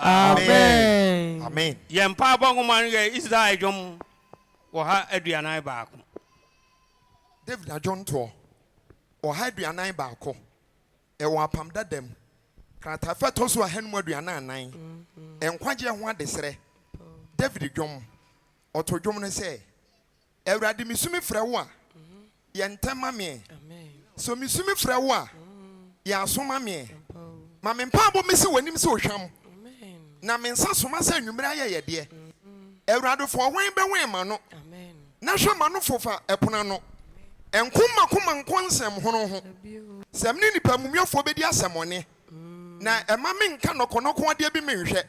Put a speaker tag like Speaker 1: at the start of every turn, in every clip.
Speaker 1: Amen.
Speaker 2: Amen.
Speaker 1: Yem papa woman is that jom or ha Adriana back.
Speaker 2: David John to or Hadriana Bako. E wa pam da dem. Krata feto so hen Adriana 9. En kwaje ho adesere. David John or to John say Ewrade misumi frɛ wo a ye ntema me. So misumi frɛ wo a ya asoma me. Ma me mpa bo mesi wanim se ohwam. Na me nsa soma sa nwumra ye de. Ewrade fo wen be wen ma no. Na hwe ma no fofa epona no. Enkoma koma nkonsem hono ho. Sem ni nipa mumyefo be di asemone. Na ema me nka nokonoko ade bi me nhwe.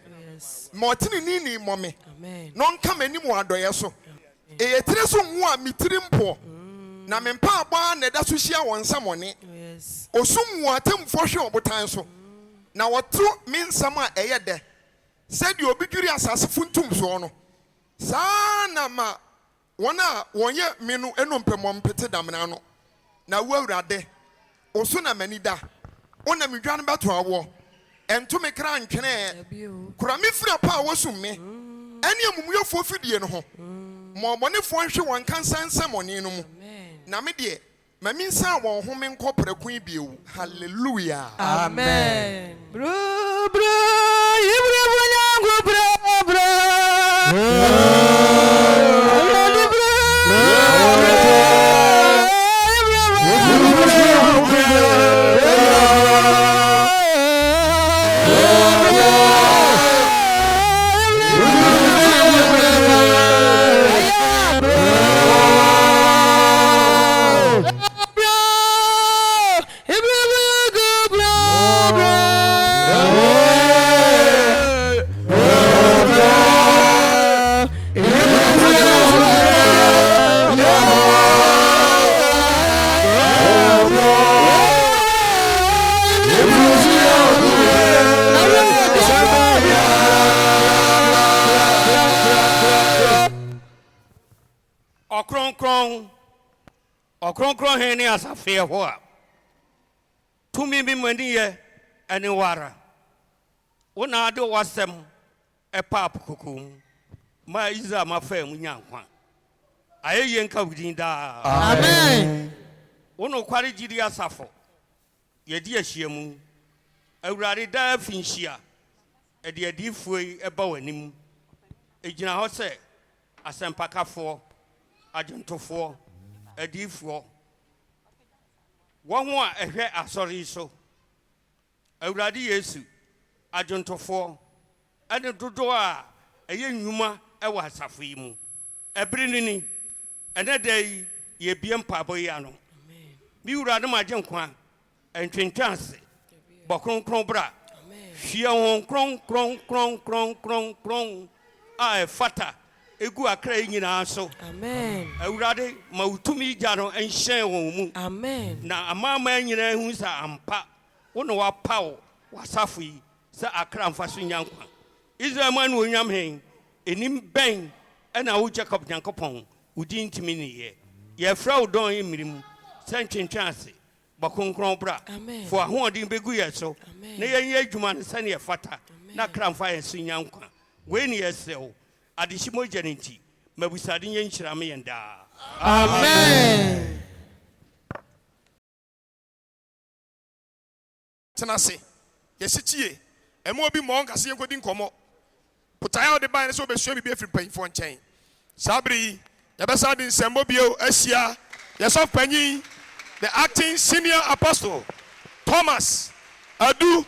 Speaker 2: Ma otini ni mo me. No nka manim wadoye so. E tire so nwo a mitiri mpo. Na me mpa agba na da so hia won samone. Osum wo atemfo hwe obotan so. Na wotu me nsam a eye de. Said you be dwuri asase funtum so no. Sa na ma wona wonye menu enompemom pete damna no. Na wo awrade. Oso na manida. Ona medwan beto awo. Ento me kra ntwene. Kura me fira pa wosum me. Ene amumuyofo fidie no ho. Mo bonefo nhwe won kansan samoni no mu. Na me de ma minsa won ho me nkoprakun biewu. Hallelujah.
Speaker 3: Amen. Bro ibre bonyango bro. Okronkron he ni asafie ho a tumi bi mani ye ene wara wona ade wasem
Speaker 1: pap kukum ma iza ma fa mu nyankwa aye yenka wudin da
Speaker 4: Amen.
Speaker 1: Wono kware gidi asafo ye di ahyiamu awurade da finhia e de adifuoi e ba wanim ejina ho se asempakafo ajuntofo adifo wo ho a ehwe asori so awurade Yesu ajuntofo ane dodo a eye nwuma e wa asafo yi mu ebiri nini ene dai ye biem pabo ya no mi urade ma genkwa entwentwanse bokronkron bra hwia hon kron a fata egu akra nyina so
Speaker 4: Amen.
Speaker 1: awurade ma utumi gya no enhyen won mu
Speaker 4: Amen.
Speaker 1: na amama nyina hu sa ampa wono wa pawo wasafo yi sa akra mfa so nyankwa Israel man wo nyam hen enim ben na wo Jacob Nyankopon udin timi ne ye fra wo don emirim sentwentwanse bakonkron bra for ahoɔden begu yɛ so na yɛnyɛ adwuma no sɛ ne yɛfata na kramfa yɛ so nyankwa wei ne yɛsɛw adehye mogya ne nti mabusade nyɛ nhyira me yɛn daa
Speaker 4: Amen.
Speaker 2: Tenase. Yesitie. Emo bi mo nkase yenkodi nkomo. Putaya ode ban so be sua bi afiri panfo nkyɛn. Sabri yɛbɛsa de nsɛmbɔ bio ahyia yɛsɔf panyin the acting senior apostle Thomas Adu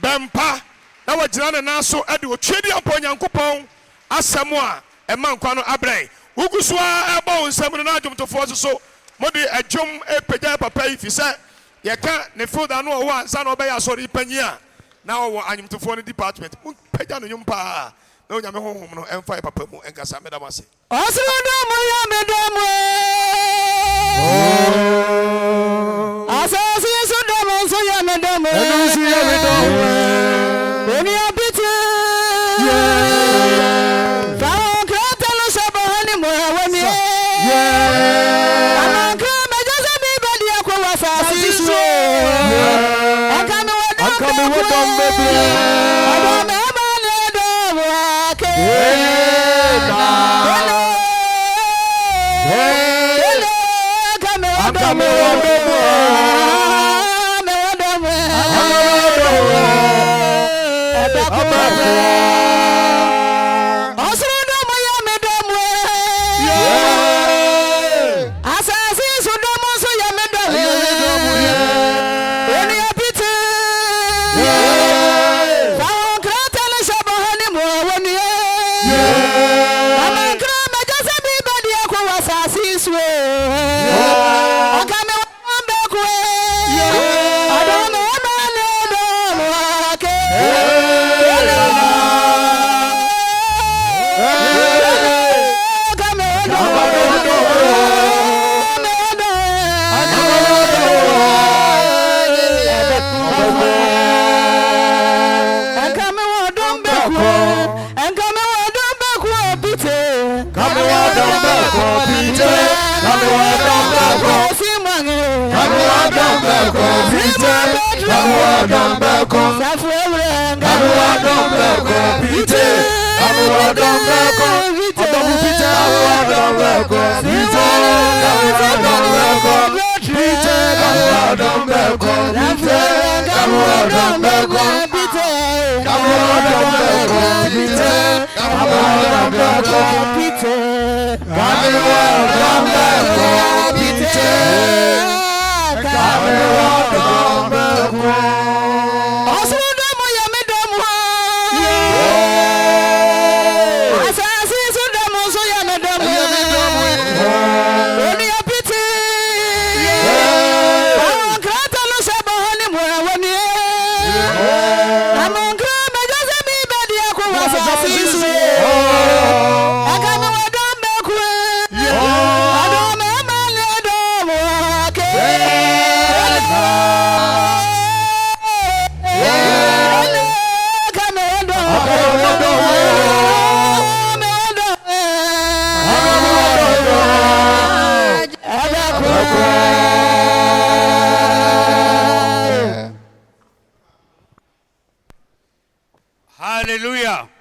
Speaker 2: Bempa na wagyina ne nan so de otwedi ampo Nyankopɔn asɛm a ɛma nkwa no abrɛn wuguso a ɛbɔ nsɛm no na adwomtofoɔ so mode adwom epagya papa yi fi sɛ yɛka ne filda no ɔwɔ ansa na ɔbɛyɛ asɔre panyin a na ɔwɔ anyomtofoɔ no department pagya no nwom paa na onyame honhom no ɛmfa yɛ papa mu ɛnkasa medam ase
Speaker 4: Osirodomo ya medomo. Asasi sudomo so ya medomo. Enusi ya medomo. Eni abiti. Fa krata no sabahani mo awemi. Amanka mejaza mi badi akwa wasasi so. Akami wadom bebi. Adome amane domo ake.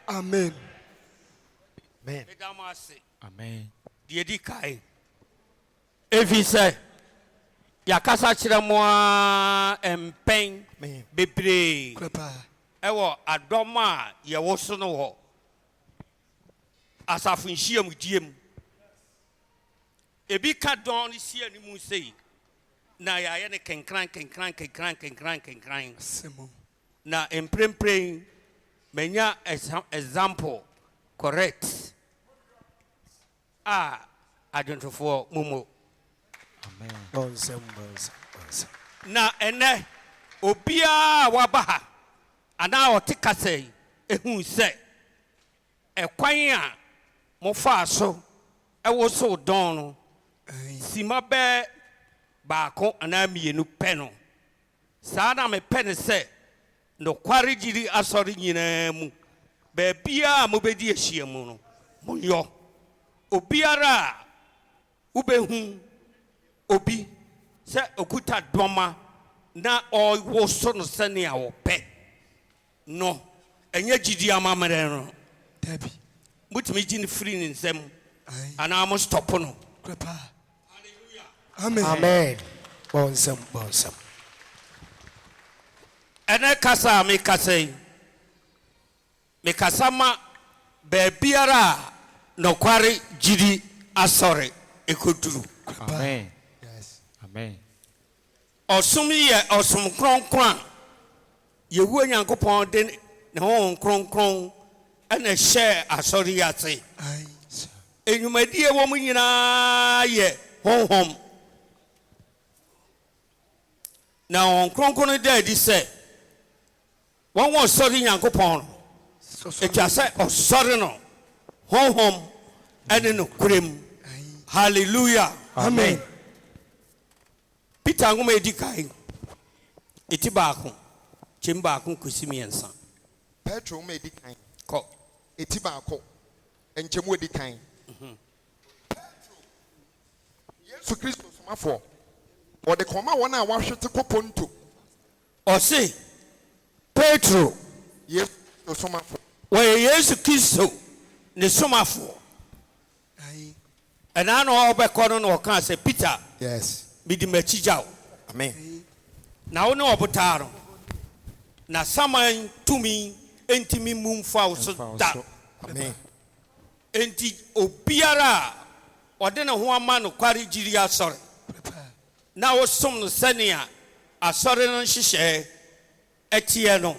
Speaker 2: Amen. Amen.
Speaker 3: Amen.
Speaker 1: Diedi kai. Efi say yakasa kyerɛ mo a empɛn bebree ɛwɔ adɔm a yɛwɔ so no hɔ asafo nhyiam diem ebi ka dɔn ne si animu sei na yɛayɛ ne kenkran na emprempren menya example correct adwontofoɔ mumo.
Speaker 3: Amen.
Speaker 1: Na ene obia wabaha ana otikase ehun se ekwan a mofa so ewo so don no sima be baako ana mienu pe no saa na me pe ne se no kware giri asori nyina mu ba bia mo bedi ehia mu no monyo obiara ubehun obi se okuta doma na o so no se ne awope no enye gidi amamere no
Speaker 2: Debbie
Speaker 1: mutimi gini free ni nsem ana am stop no
Speaker 2: hallelujah
Speaker 3: Amen. Bonsam.
Speaker 1: ene kasa me kasa ma be biara no kware gidi asore ekoturu.
Speaker 3: Amen. Amen.
Speaker 1: Osum ye osum kronkron yewu nyankopon de ne ho kronkron ana share asori ate enyumadi e wo mu nyina ye honhom na on kronkron de di se won wo sori nyankopon etwa se osori no honhom ene no kurem. Hallelujah.
Speaker 3: Amen.
Speaker 1: Peter ngoma edikai eti baako chimba ko kusimiensa
Speaker 2: Petro me edikan
Speaker 1: ko
Speaker 2: eti baako enchemu edikan Yesu Kristo somafo o de koma wona wahwete koponto
Speaker 1: o se Petro
Speaker 2: Yesu somafo
Speaker 1: wa Yesu Kristo ne somafo ana no obekọ no kan se Peter
Speaker 2: yes
Speaker 1: bidi machijao
Speaker 2: amen
Speaker 1: na wo ne obotaro na saman tumi entimi mumfa so da
Speaker 2: amen
Speaker 1: enti obiara ode ne ho ama no kware giri asore na wo som no sania asore no hyehyɛ etie no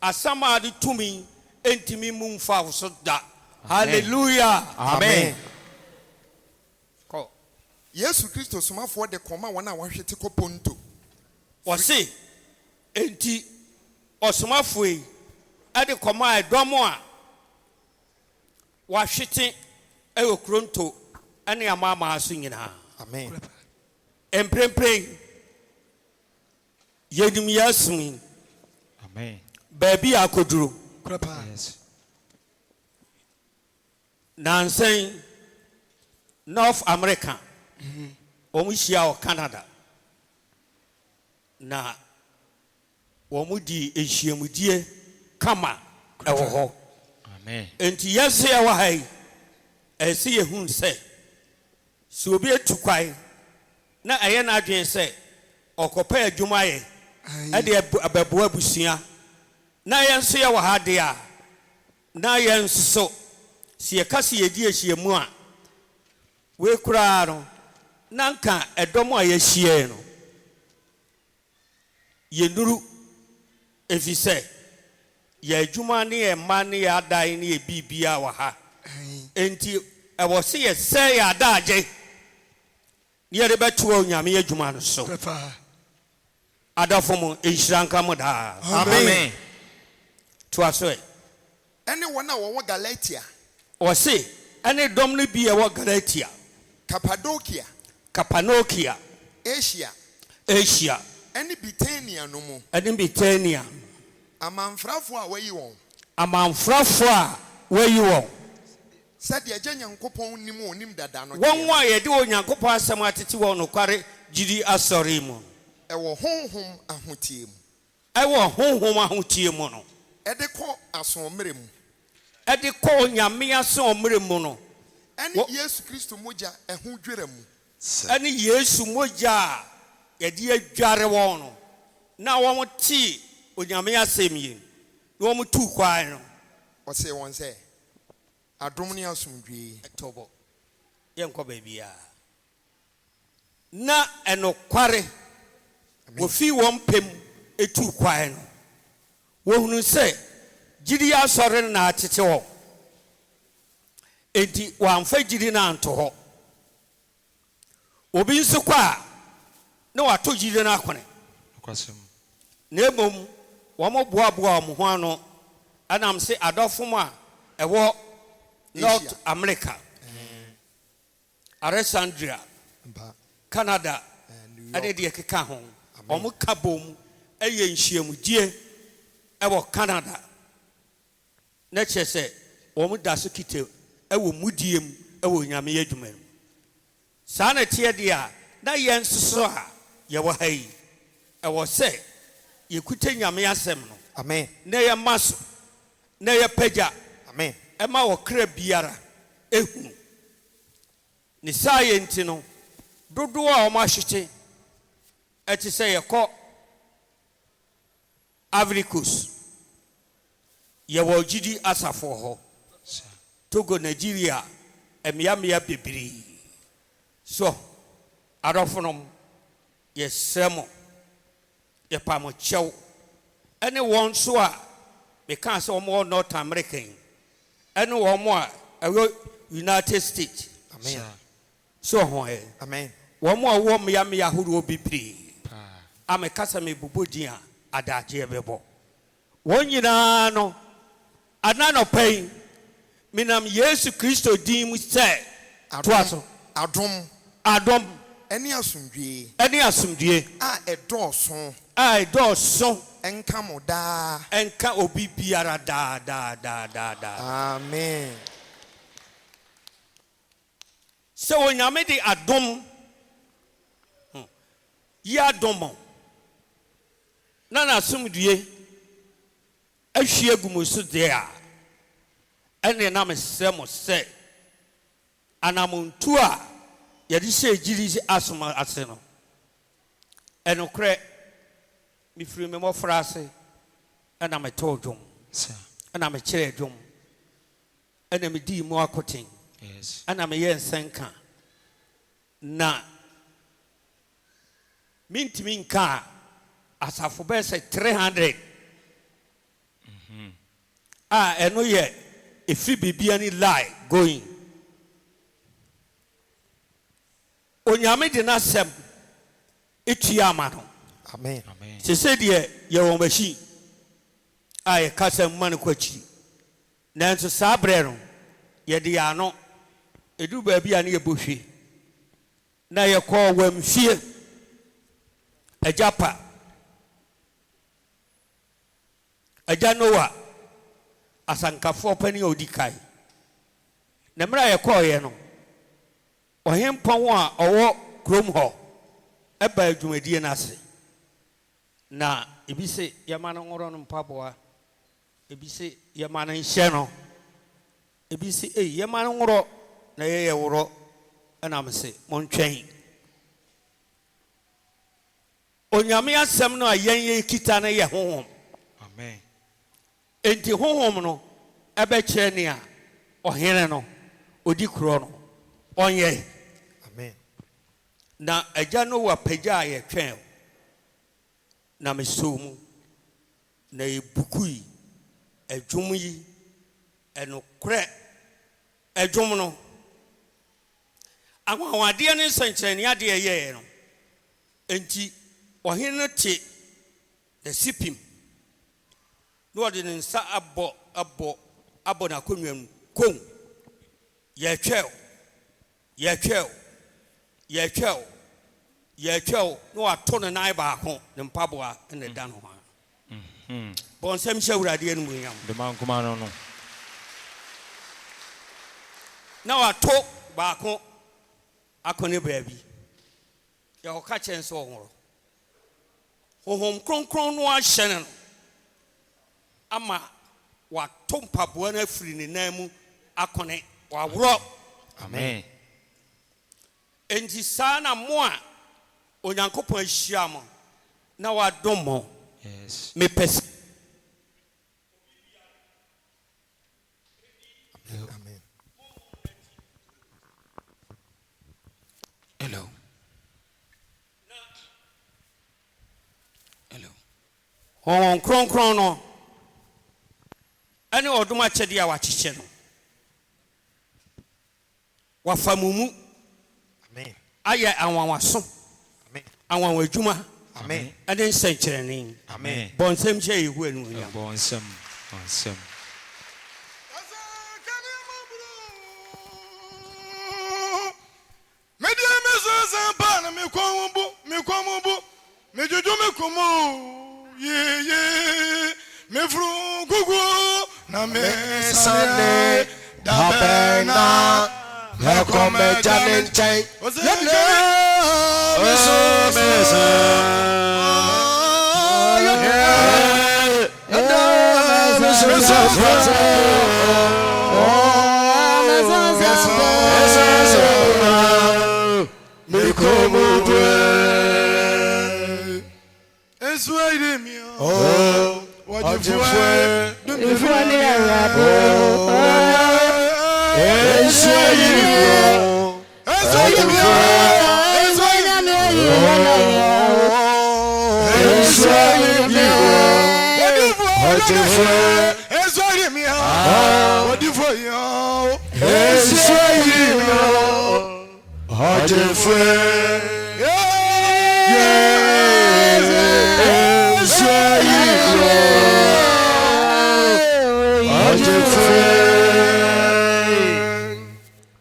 Speaker 1: asama de tumi entimi mumfa so da. Hallelujah.
Speaker 3: Amen.
Speaker 2: Yesu Kristo somafo de koma wona wahwete koponto
Speaker 1: wose enti osomafo yi ade koma edomo a wahwete ewo kronto ane amama aso nyina.
Speaker 2: amen
Speaker 1: Emprempren yedim yasumi
Speaker 3: Amen.
Speaker 1: baby akoduro
Speaker 3: Yes.
Speaker 1: nansen North America omushia o Canada na womudi ehyiamudie kama ewo ho.
Speaker 3: Amen.
Speaker 1: Enti yese ya wa hai ese yehun se so obi etukwai na eye na adwen se okopa adwuma ye ade ababu abusia na yenso ya wa ha de a na yenso si ekase yedi ehyiamu a we kura no nanka edomo a yehie no yenuru efise ya adwuma ne ye ma ne ya dai ne ye bibia wa ha enti ewo se ye se ya daje ne de beto onyame adwuma no so adafo enhyiranka mo da.
Speaker 3: Amen.
Speaker 1: To aso
Speaker 2: ene wona wo Galatia
Speaker 1: o se ene dom no bi e wo Galatia
Speaker 2: Cappadocia
Speaker 1: Cappadocia
Speaker 2: Asia ene Bithynia no mu
Speaker 1: ene Bithynia
Speaker 2: amanfrafo a wayi won
Speaker 1: amanfrafo a wayi won
Speaker 2: said ye nyankopon nim onim dada no
Speaker 1: won wa ye de onyankopon asem atete won no kware gidi asori mu
Speaker 2: ewo honhom ahotie mu
Speaker 1: ewo honhom ahotie mu no
Speaker 2: ede ko asomere mu
Speaker 1: ɛde kɔ onyame ase ɔmmerɛ mu no
Speaker 2: ɛne yesu kristo mogya ɛho dwere mu
Speaker 1: ɛne yesu mogya a yɛde adware wɔn no na wɔn te onyame asɛm yi na wɔn tu kwan no
Speaker 2: ɔsɛ wɔn sɛ adom ne asomdwee
Speaker 1: ɛtɔbɔ yɛnkɔ baabi a na ɛnokware wofi wɔn pɛm etu kwan no wɔhunu sɛ gyidi asɔre na atete hɔ enti wɔamfa gyidi na anto hɔ obi nso kɔ a na wato gyidi na akɔne na mmom wɔn boaboa wɔn ho ano anam sɛ adɔfo mu a ɛwɔ North America Alexandria Canada ɛde deɛ keka ho wɔn ka bom ɛyɛ nhyiamudie ɛwɔ Canada na kyerɛ sɛ wɔn da so kite ɛwɔ mudie mu ɛwɔ nyame adwuma mu saa na teɛ deɛ a na yɛn nsoso a yɛwɔ ha yi ɛwɔ sɛ yɛkuta nyame asɛm no
Speaker 2: amen
Speaker 1: na yɛma so na yɛpagya
Speaker 2: amen
Speaker 1: ɛma wɔ kra biara ehunu ne saa yɛ nti no dodoɔ a wɔn ahwete ɛte sɛ yɛkɔ Ivory Coast yɛwɔ gyidi asafoɔ hɔ Togo Nigeria ɛmeamea bebree so adɔfo nom yɛsrɛ mo yɛpa mo kyɛw ɛne wɔn nso a meka sɛ wɔn wɔ North America ɛne wɔn a ɛwɔ United States
Speaker 2: amen
Speaker 1: so ho
Speaker 2: amen
Speaker 1: wɔn a wɔwɔ meamea ahorow bebree a meka sɛ mebobɔ din a adagyeɛ bɛbɔ wɔn nyinaa no ananɔpa yi minam Yesu Kristo din mu sɛ toa so
Speaker 2: adom ɛne asomdwee
Speaker 1: a ɛdɔɔso
Speaker 2: ɛnka mo daa
Speaker 1: ɛnka obi biara daa
Speaker 2: amen
Speaker 1: sɛ onyame de adom yi adom na n'asomdwie ahwie gu mu so deɛ a ɛne nam sɛ mo sɛ anamontu a yɛde hyɛ gyiri asom ase no ɛnokorɛ mefiri me mmɔfra ase ɛna metɔɔ dwom ɛna mekyerɛ dwom ɛna medii mu akoten ɛna meyɛ nsɛnka na mentimi nka a asafo bɛyɛ sɛ 300 a ɛno yɛ ɛfiri bibia ne lie going onyame de n'asɛm etua ama no
Speaker 2: amen
Speaker 1: sɛ deɛ yɛwɔ mahyi a yɛkasa mu ma no kɔ akyiri nanso saa berɛ no yɛde yɛ ano ɛduru baabi a ne yɛbɔ hwe na yɛkɔɔ wamfie agya pa agya Noa asankafoɔ pani a ɔdi kae na mmerɛ a yɛkɔɔeɛ no ɔhempɔn a ɔwɔ kurom hɔ ɛba adwumadie no ase na ebi sɛ yɛma no nworo no mpaboa ebi sɛ yɛma no nhyɛ no ebi sɛ yɛma no nworo na yɛyɛ worɔ ɛnam sɛ montwɛn onyame asɛm no a yɛn yɛkita no yɛ honhom
Speaker 5: amen
Speaker 1: enti honhom no ɛbɛkyerɛ ne a ɔhene no odi kuro no ɔnyɛ
Speaker 2: amen
Speaker 1: na agya no wɔ pagya a yɛtwɛn na mesoo mu na yɛbukui adwom yi ɛnokorɛ adwom no anwanwadeɛ ne nsɛnkyerɛnne adeɛ yɛɛ no enti ɔhene no te n'asipim na ɔde ne nsa abɔ n'akonnwa mu kom yɛtwɛw na wato ne nan baako ne mpaboa ne da no ho bɔn nsɛm hyɛ awuradeɛ no mu yam
Speaker 5: de man kuma no
Speaker 1: na wato baako akɔne baabi yɛkɔka kyɛn sɛ ɔhoro honhom kronkron no ahyɛ no ama wato mpaboa no afiri ne nan mu akone waworo.
Speaker 3: Amen.
Speaker 1: Enti saa na mo a onyankopɔn ahyia mo na wadom mo.
Speaker 3: Yes.
Speaker 1: Me pese.
Speaker 2: Amen.
Speaker 3: Hello. Hello.
Speaker 1: On kron no. Ani oduma kyede a wakyekye no. Wafamumu.
Speaker 2: Amen.
Speaker 1: Aye anwanwaso.
Speaker 2: Amen.
Speaker 1: Anwanwadwuma.
Speaker 2: Amen.
Speaker 1: Ade nsenkyerene.
Speaker 2: Amen.
Speaker 1: Bonsem hye yehu anu nya.
Speaker 3: Bonsem.
Speaker 5: Media meso pana me kwambu me jojo me komo ye me fru gugu na me sane da bena me come challenge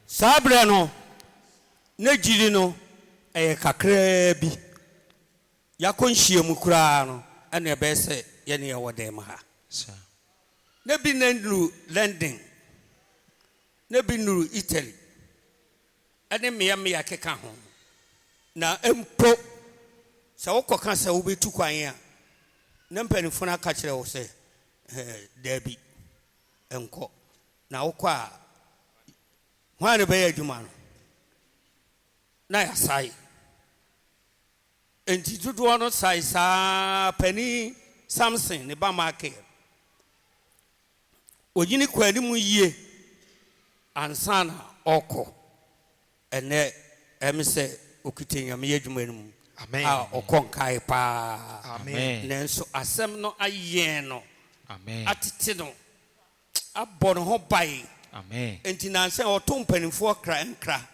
Speaker 1: Sabre no ne jiri no kakra bi yakonhie mu kura no ene be se ye ne wodem ha ne bi nandru London ne bi nuru Italy ene me keka ho na empo se wokoka se wo betu kwan a ne mpanifo na ka kire wo se dabi enko na wokwa Hwane be adwuma no na ya sai enti dodo no sai saa pani Samson ne ba market ogini kwani mu yie ansana oko ene emse okitenya me adwuma no mu.
Speaker 2: Amen.
Speaker 1: Okonkai pa.
Speaker 2: Amen.
Speaker 1: Nenso asem no ayen no.
Speaker 3: Amen.
Speaker 1: Atete no abon ho bai.
Speaker 3: Amen.
Speaker 1: Enti nanse oto mpanimfo kra nkra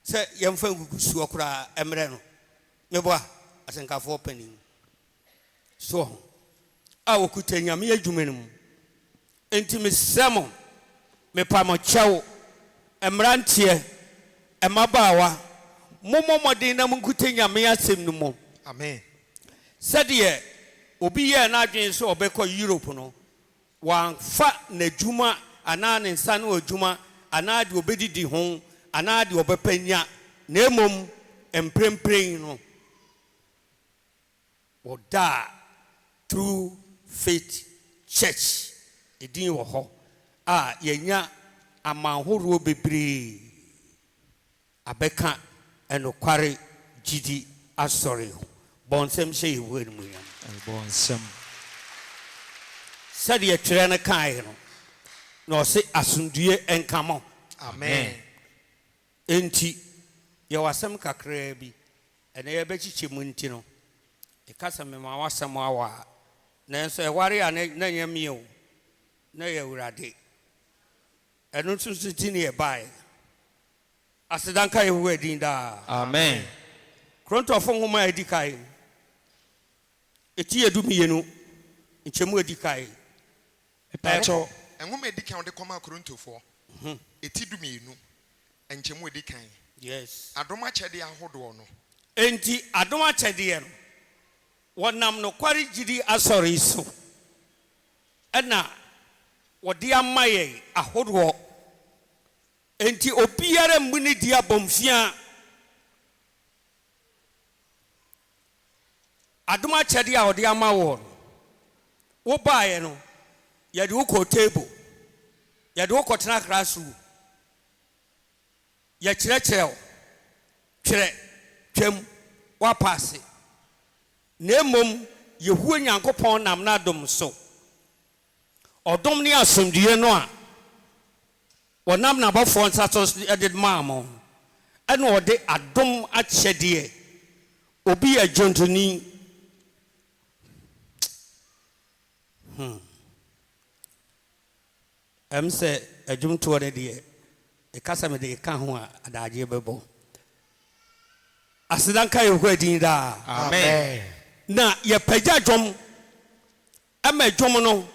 Speaker 1: se yemfa gugusu okra emre no. Meboa asenkafo panim. So okutenya me adwuma no mu. Enti mesemo me pamo chewo emrantie emabawa momomodin na munkutenya me asem no mo.
Speaker 2: Amen.
Speaker 1: Said ye obi ye na adwen so obekọ Europe no wan fa na dwuma ana ne nsa na odwuma ana de obedidi ho ana de obepanya na emom emprempren no oda through faith church edin wo ho yenya amanhoro bebre abeka enokware gidi asori ho bonsem hye yehu enu ya
Speaker 3: Bonsem.
Speaker 1: said ye tire na kai no no se asundue enkamo.
Speaker 2: Amen.
Speaker 1: Enti ye wasem kakra bi ene ye bechiche mu nti no e kasa me ma wasem awa na enso e ware a na nyame o na ye urade enu tuntu ti ne e bai asidanka ye hu edin da.
Speaker 3: Amen.
Speaker 1: Kronto fo homa edikai eti edumiyenu nchemu edikai
Speaker 2: Pacho enwoma edikan de koma Korinthofo eti dumienu enchemu edikan.
Speaker 1: yes
Speaker 2: Adoma chede ahodo no
Speaker 1: enti adoma chede no wonam no kwari gidi asori so ena wodi amaye ahodo enti obiara mbuni dia bomfia adoma chede a wodi amawo wo baaye no yɛde wo kɔ table yɛde wo kɔ tena classroom yɛkyerɛkyerɛ wo twerɛ twam wapaase na mmom yehuo nyankopɔn nam na dom so ɔdom ne asomdue no a wɔnam na bɔfoɔ nsa so ɛde maa mo ɛna ɔde adom akyɛdeɛ obi yɛ dwontoni ɛm sɛ adwomtoɔ no deɛ ɛkasa me de ɛka ho a adagyeɛ bɛbɔ asedanka yɛhɔ adin daa
Speaker 2: Amen.
Speaker 1: na yɛpagya dwom ɛma dwom no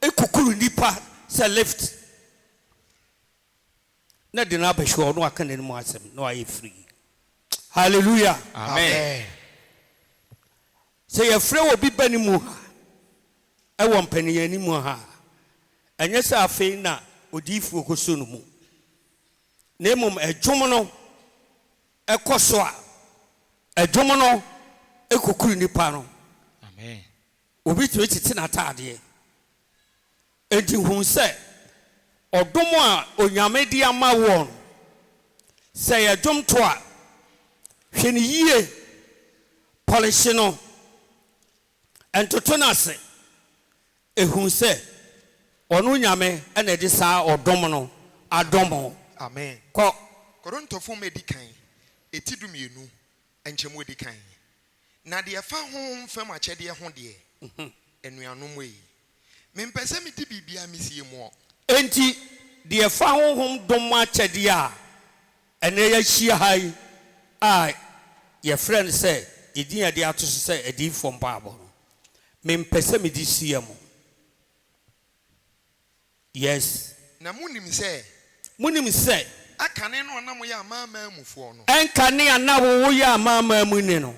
Speaker 1: ɛkukuru nipa sɛ lift na de no abɛhwɛ no aka n'anim asɛm na wayɛ firi hallelujah
Speaker 2: Amen.
Speaker 1: sɛ yɛfrɛ wɔ bi ba ne mu ha ɛwɔ mpaniyɛ ni mu ha ɛnyɛ sɛ afei na odiyifoɔ kɔso no mu na mmom adwom no ɛkɔ so a adwom no ɛkukuru nipa no
Speaker 3: Amen.
Speaker 1: obi tumi tete n'ataadeɛ enti hu sɛ ɔdom a onyame de ama wɔn sɛ yɛdwom to a hwɛ ne yie pɔlehye no ɛntoto no ase ɛhu sɛ ɔno nyame ɛna ɛde saa ɔdom no adom
Speaker 2: Amen.
Speaker 1: kɔ
Speaker 2: Korintofoɔ medi kan eti du mienu enchemu edi kan na de fa ho fam akyɛdeɛ ho deɛ enuanom yi mempɛsɛ medi bibia mesie mu
Speaker 1: enti deɛ fa honhom dom akyɛdeɛ a ɛnɛ yɛahyia ha yi a yɛfrɛ no sɛ ɛdin a ɛde ato so sɛ adiyifoɔ mpaabɔ no mempɛ sɛ mede sie mu yes
Speaker 2: na munim sɛ
Speaker 1: monim sɛ
Speaker 2: akane no na moyɛ amaama mufoɔ no
Speaker 1: ɛnka ne ana wowoyɛ amaama mu ni no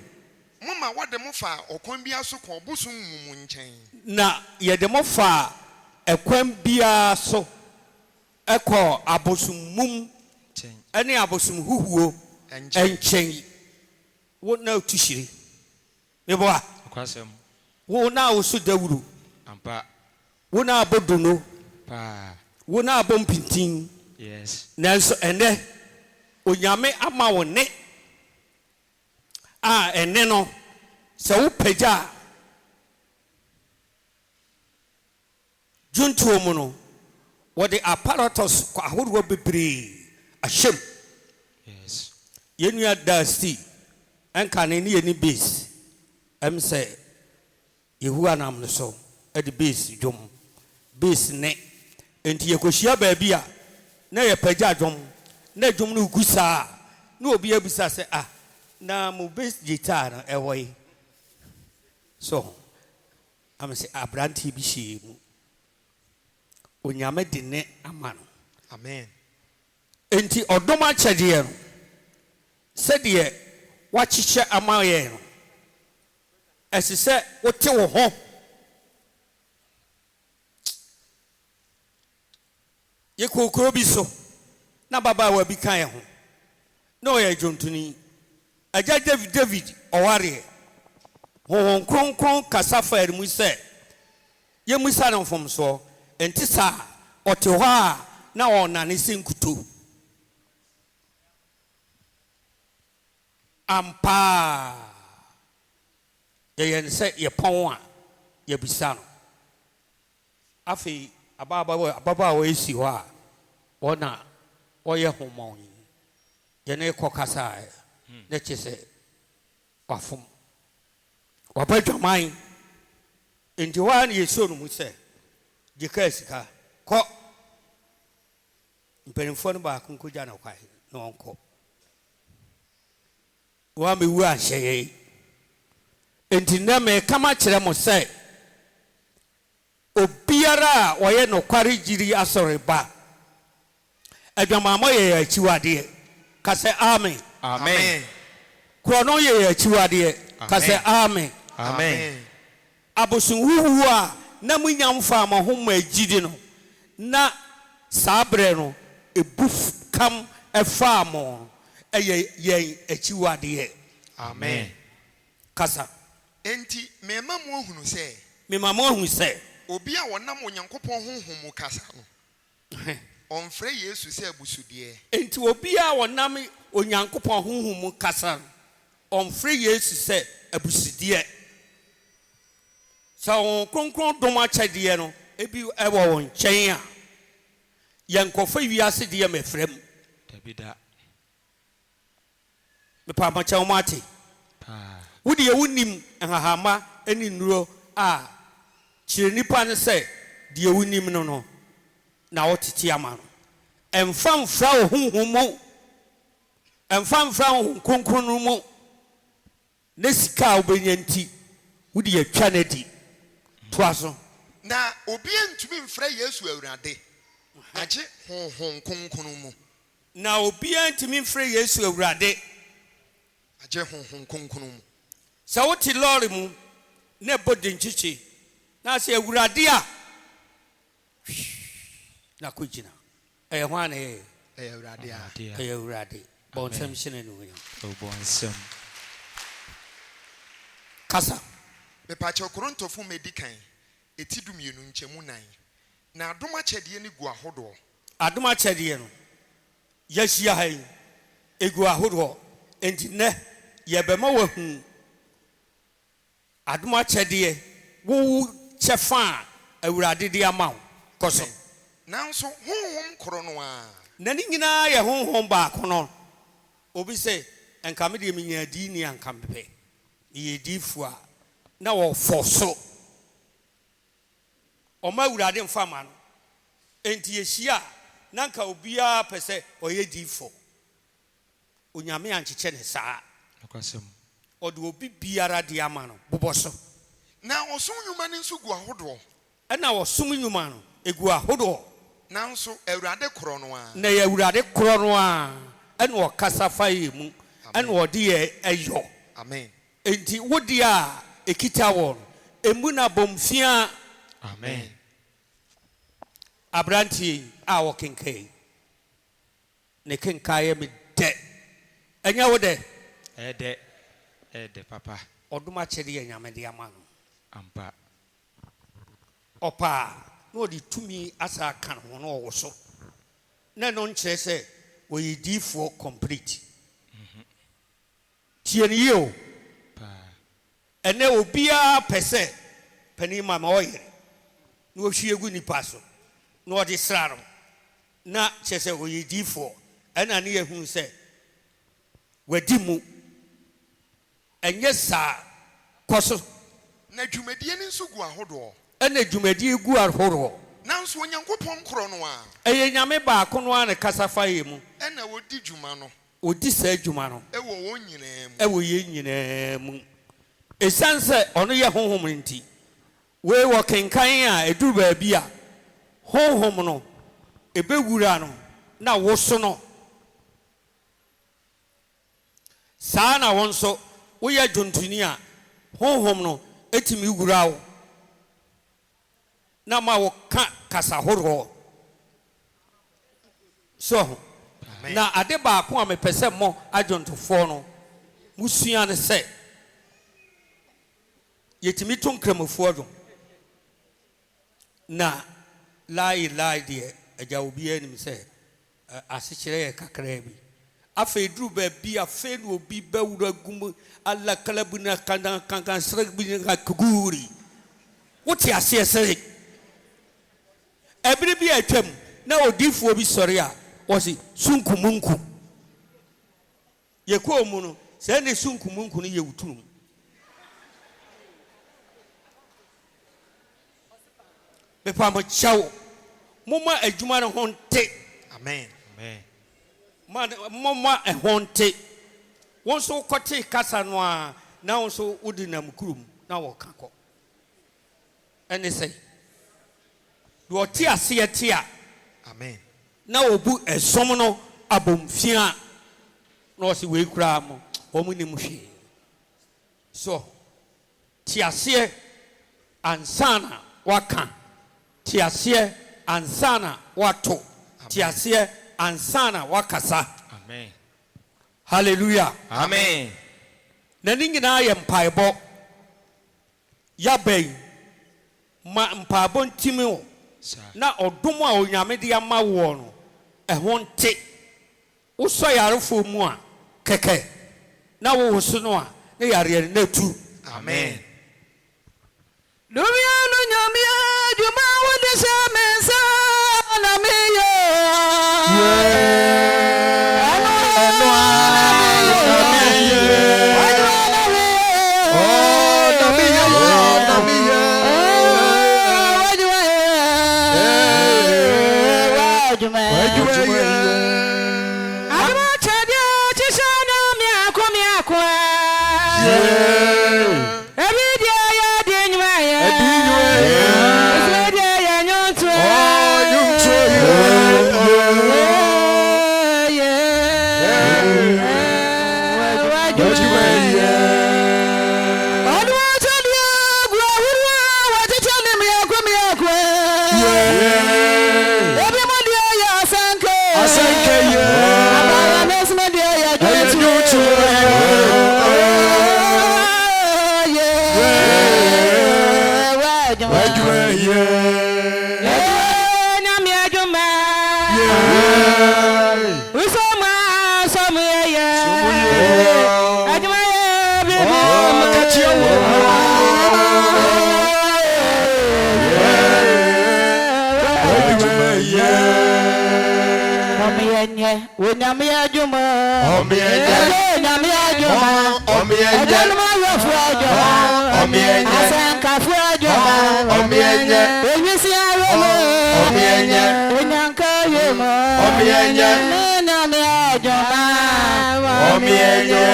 Speaker 2: moma wɔde mo fa ɔkwan bia so kɔ ɔbosom mu nkyɛn
Speaker 1: na yɛde mo fa ɛkwan biara so ɛkɔ abosomum ɛne abosom huhuo ɛnkyɛn wo na otu hyiri mebɔ a
Speaker 3: Akwasem.
Speaker 1: wo na wo so dawuro
Speaker 3: Ampa.
Speaker 1: wo na abodo no
Speaker 3: Pa.
Speaker 1: wo na abɔ mpintin
Speaker 3: Yes.
Speaker 1: nanso ɛnɛ onyame ama wo ne a ɛne no sɛ wo pagya a dwontuo mu no wɔde apparatus ahodoɔ bebree ahyɛm
Speaker 3: Yes.
Speaker 1: yɛnua dasti ɛnka ne ne yɛni base ɛm sɛ yehu anam no so ɛde base dwom base ne enti yɛkɔhyia baabi a na yɛpagya dwom na dwom no gu saa na obi abisa sɛ na mo base guitar no ɛwɔ yi so am sɛ aberanteɛ bi hyɛ mu onyame de ne ama no
Speaker 2: amen
Speaker 1: enti ɔdom akyɛdeɛ no sɛdeɛ wakyekyɛ ama yɛn no ɛsɛ sɛ wote wo ho yɛkɔkɔɔ bi so na babaawa bi ka yɛ ho na ɔyɛ dwontoni agya david ɔwareɛ honhom kronkron kasa faa mu sɛ yɛmusa no mfomsoɔ enti saa ɔte hɔ a na ɔnane sɛ nkuto ampaa yɛyɛ ne sɛ yɛpɔn a yɛbisa no afei ababaawa esi hɔ a ɔna ɔyɛ homɔn yɛne kɔ kasa na kyɛ sɛ wafom waba dwaman nti hɔ a ne yɛsuo no mu sɛ gye kaa sika kɔ mpanimfoɔ no baako nkɔgya no kwae na ɔnkɔ wɔn a mewu ahyɛ yɛn nti nnɛ mɛkama kyerɛ mo sɛ obiara a ɔyɛ nokware gyiri asɔre ba adwamammɔ yɛ akyiwadeɛ ka sɛ amen
Speaker 2: amen
Speaker 1: korɔno yɛ akyiwadeɛ ka sɛ amen
Speaker 2: amen
Speaker 1: abosunhuhu a na munya mfa ma ho ma agyidi no na saa berɛ no ebu kam ɛfaa mo ɛyɛ yɛn akyiwadeɛ
Speaker 2: amen
Speaker 1: kasa
Speaker 2: enti mema mo ohunu sɛ
Speaker 1: mema mo ahu sɛ
Speaker 2: obi a wonam onyankopɔn honhom mu kasa no ɔmfrɛ yesu sɛ abusudie
Speaker 1: enti obi a wonam onyankopɔn honhom mu kasa no ɔmfrɛ yesu sɛ abusudie so kronkron dom akyɛdeɛ no ebi ɛwɔ wɔn nkyɛn a yɛnkɔfa wiase deɛ mɛfrɛm
Speaker 6: Tabida.
Speaker 1: mepa makyɛw mate wode yɛ wonim nhahama ani nnuro a kyerɛ nipa ne sɛ deɛ wonim no no na wotete ama no ɛmfa mfra wo honhom mu ɛmfa mfra wo kronkron no mu ne sika a wobɛnya nti wode yɛtwa no di toa so
Speaker 2: na obi ntumi mfrɛ yesu awurade agye honhom kronkron mu
Speaker 1: na obi ntumi mfrɛ yesu awurade
Speaker 2: agye honhom kronkron mu
Speaker 1: sɛ wote lɔre mu na ɛbɔ denkyikyi na sɛ awurade a na kɔgyina ɛyɛ ho a na ɛyɛ
Speaker 2: ɛyɛ awurade a
Speaker 1: ɛyɛ awurade bɔ nsɛm hyene no wonya kasa
Speaker 2: mepakyɛ korintofo medi kan ɛti dumienu nkyɛmu nan na adom akyɛdeɛ ne gu ahodoɔ
Speaker 1: adom akyɛdeɛ no yɛahyia ha yi ɛgu ahodoɔ enti nnɛ yɛbɛma wahu adom akyɛdeɛ wo kyɛfa a awurade de ama wo kɔ so
Speaker 2: nanso honhom koro no a
Speaker 1: na ne nyinaa yɛ honhom baako no obi sɛ ɛnka me deɛ menya dii ni anka mepɛ meyɛ diifo a na wɔfɔ so ɔma awurade mfa ma no enti yɛhyia na nka obiara pɛ sɛ ɔyɛ diifo onyame ankyekyɛ ne saa ɔde obi biara de ama no bobɔ so
Speaker 2: na ɔsom nnwuma no nso gu ahodoɔ
Speaker 1: ɛna ɔsom nnwuma no ɛgu ahodoɔ
Speaker 2: nanso awurade korɔ no a
Speaker 1: na yɛ awurade korɔ no a ɛna ɔkasa fa yɛ mu ɛna ɔde yɛ ɛyɔ
Speaker 2: amen
Speaker 1: enti wode a ɛkita wɔ no ɛmu na bɔmfia
Speaker 6: Amen.
Speaker 1: aberanteɛ a wɔkenkan ne kenkaeɛ me dɛ ɛnyɛ wo dɛ
Speaker 6: Ede papa.
Speaker 1: ɔdom akyɛde yɛ nyame de ama no
Speaker 6: Ampa.
Speaker 1: ɔpaa na ɔde tumi asa aka no ho na ɔwɔ so na ɛno nkyerɛ sɛ ɔyɛ diifoɔ complete tie no yie o ɛnɛ obiara pɛ sɛ panin ma ɔyere na ɔhwie gu nipa so na ɔde sra no na kyerɛ sɛ ɔyɛ diifoɔ ɛna ne yɛhu sɛ wadi mu ɛnyɛ saa kɔ so
Speaker 2: na dwumadie no nso gu ahodoɔ
Speaker 1: ɛna dwumadie gu ahoroɔ
Speaker 2: nanso onyankopɔn korɔ no a
Speaker 1: ɛyɛ nyame baako no a ne kasa fa yɛ mu
Speaker 2: ɛna wɔdi dwuma no
Speaker 1: ɔdi saa adwuma no
Speaker 2: ɛwɔ wɔn nyinaa mu
Speaker 1: ɛwɔ yɛn nyinaa mu ɛsiane sɛ ɔno yɛ honhom no nti wei wɔ kenkan a ɛduru baabi a honhom no ɛbɛwura no na woso no saa na wɔn nso woyɛ dwontoni a honhom no ɛtumi wura wo na ma wɔka kasa horoɔ so na ade baako a mepɛ sɛ mmɔ adwontofoɔ no musua ne sɛ yɛtumi to nkramofoɔ do na lai deɛ agya obiara anim sɛ asekyerɛ yɛ kakraa bi afei duru baabi afei na obi bɛwura gum alakala bi na kankansere bi na kuguri wote aseɛ sɛ ɛbere bi atwam na odiifoɔ bi sɔre a wɔsi sunkumunku yɛkɔɔ mu no sɛ ne sunkumunku no yɛ wutunum mepa mo kyɛw momma adwuma no ho nte
Speaker 2: amen
Speaker 1: momma ɛho nte wɔn nso kɔte kasa no a na wɔn nso wodi nam kurom na wɔka kɔ ɛne sɛ deɛ ɔte aseɛ te a
Speaker 2: amen
Speaker 1: na obu ɛsom no abɔmfia na ɔsi wei koraa mo wɔn nim hwee so te aseɛ ansana waka te aseɛ ansana wato te aseɛ ansana wakasa
Speaker 6: Amen.
Speaker 1: hallelujah
Speaker 6: Amen.
Speaker 1: na ne nyinaa yɛ mpaebɔ yabɛn ma mpaabɔ ntimi wo na ɔdom a onyame de ama wo no ɛho nte wosɔ yarefo mu a kɛkɛ na wo so no a na yare na tu
Speaker 6: amen
Speaker 4: Lumia no nyamia juma wode se mensa na meyo Onyamia juma omienje onyamia juma omienje onyamia juma omienje asanka juma omienje enyisi aromo omienje onyanka yema omienje onyamia juma omienje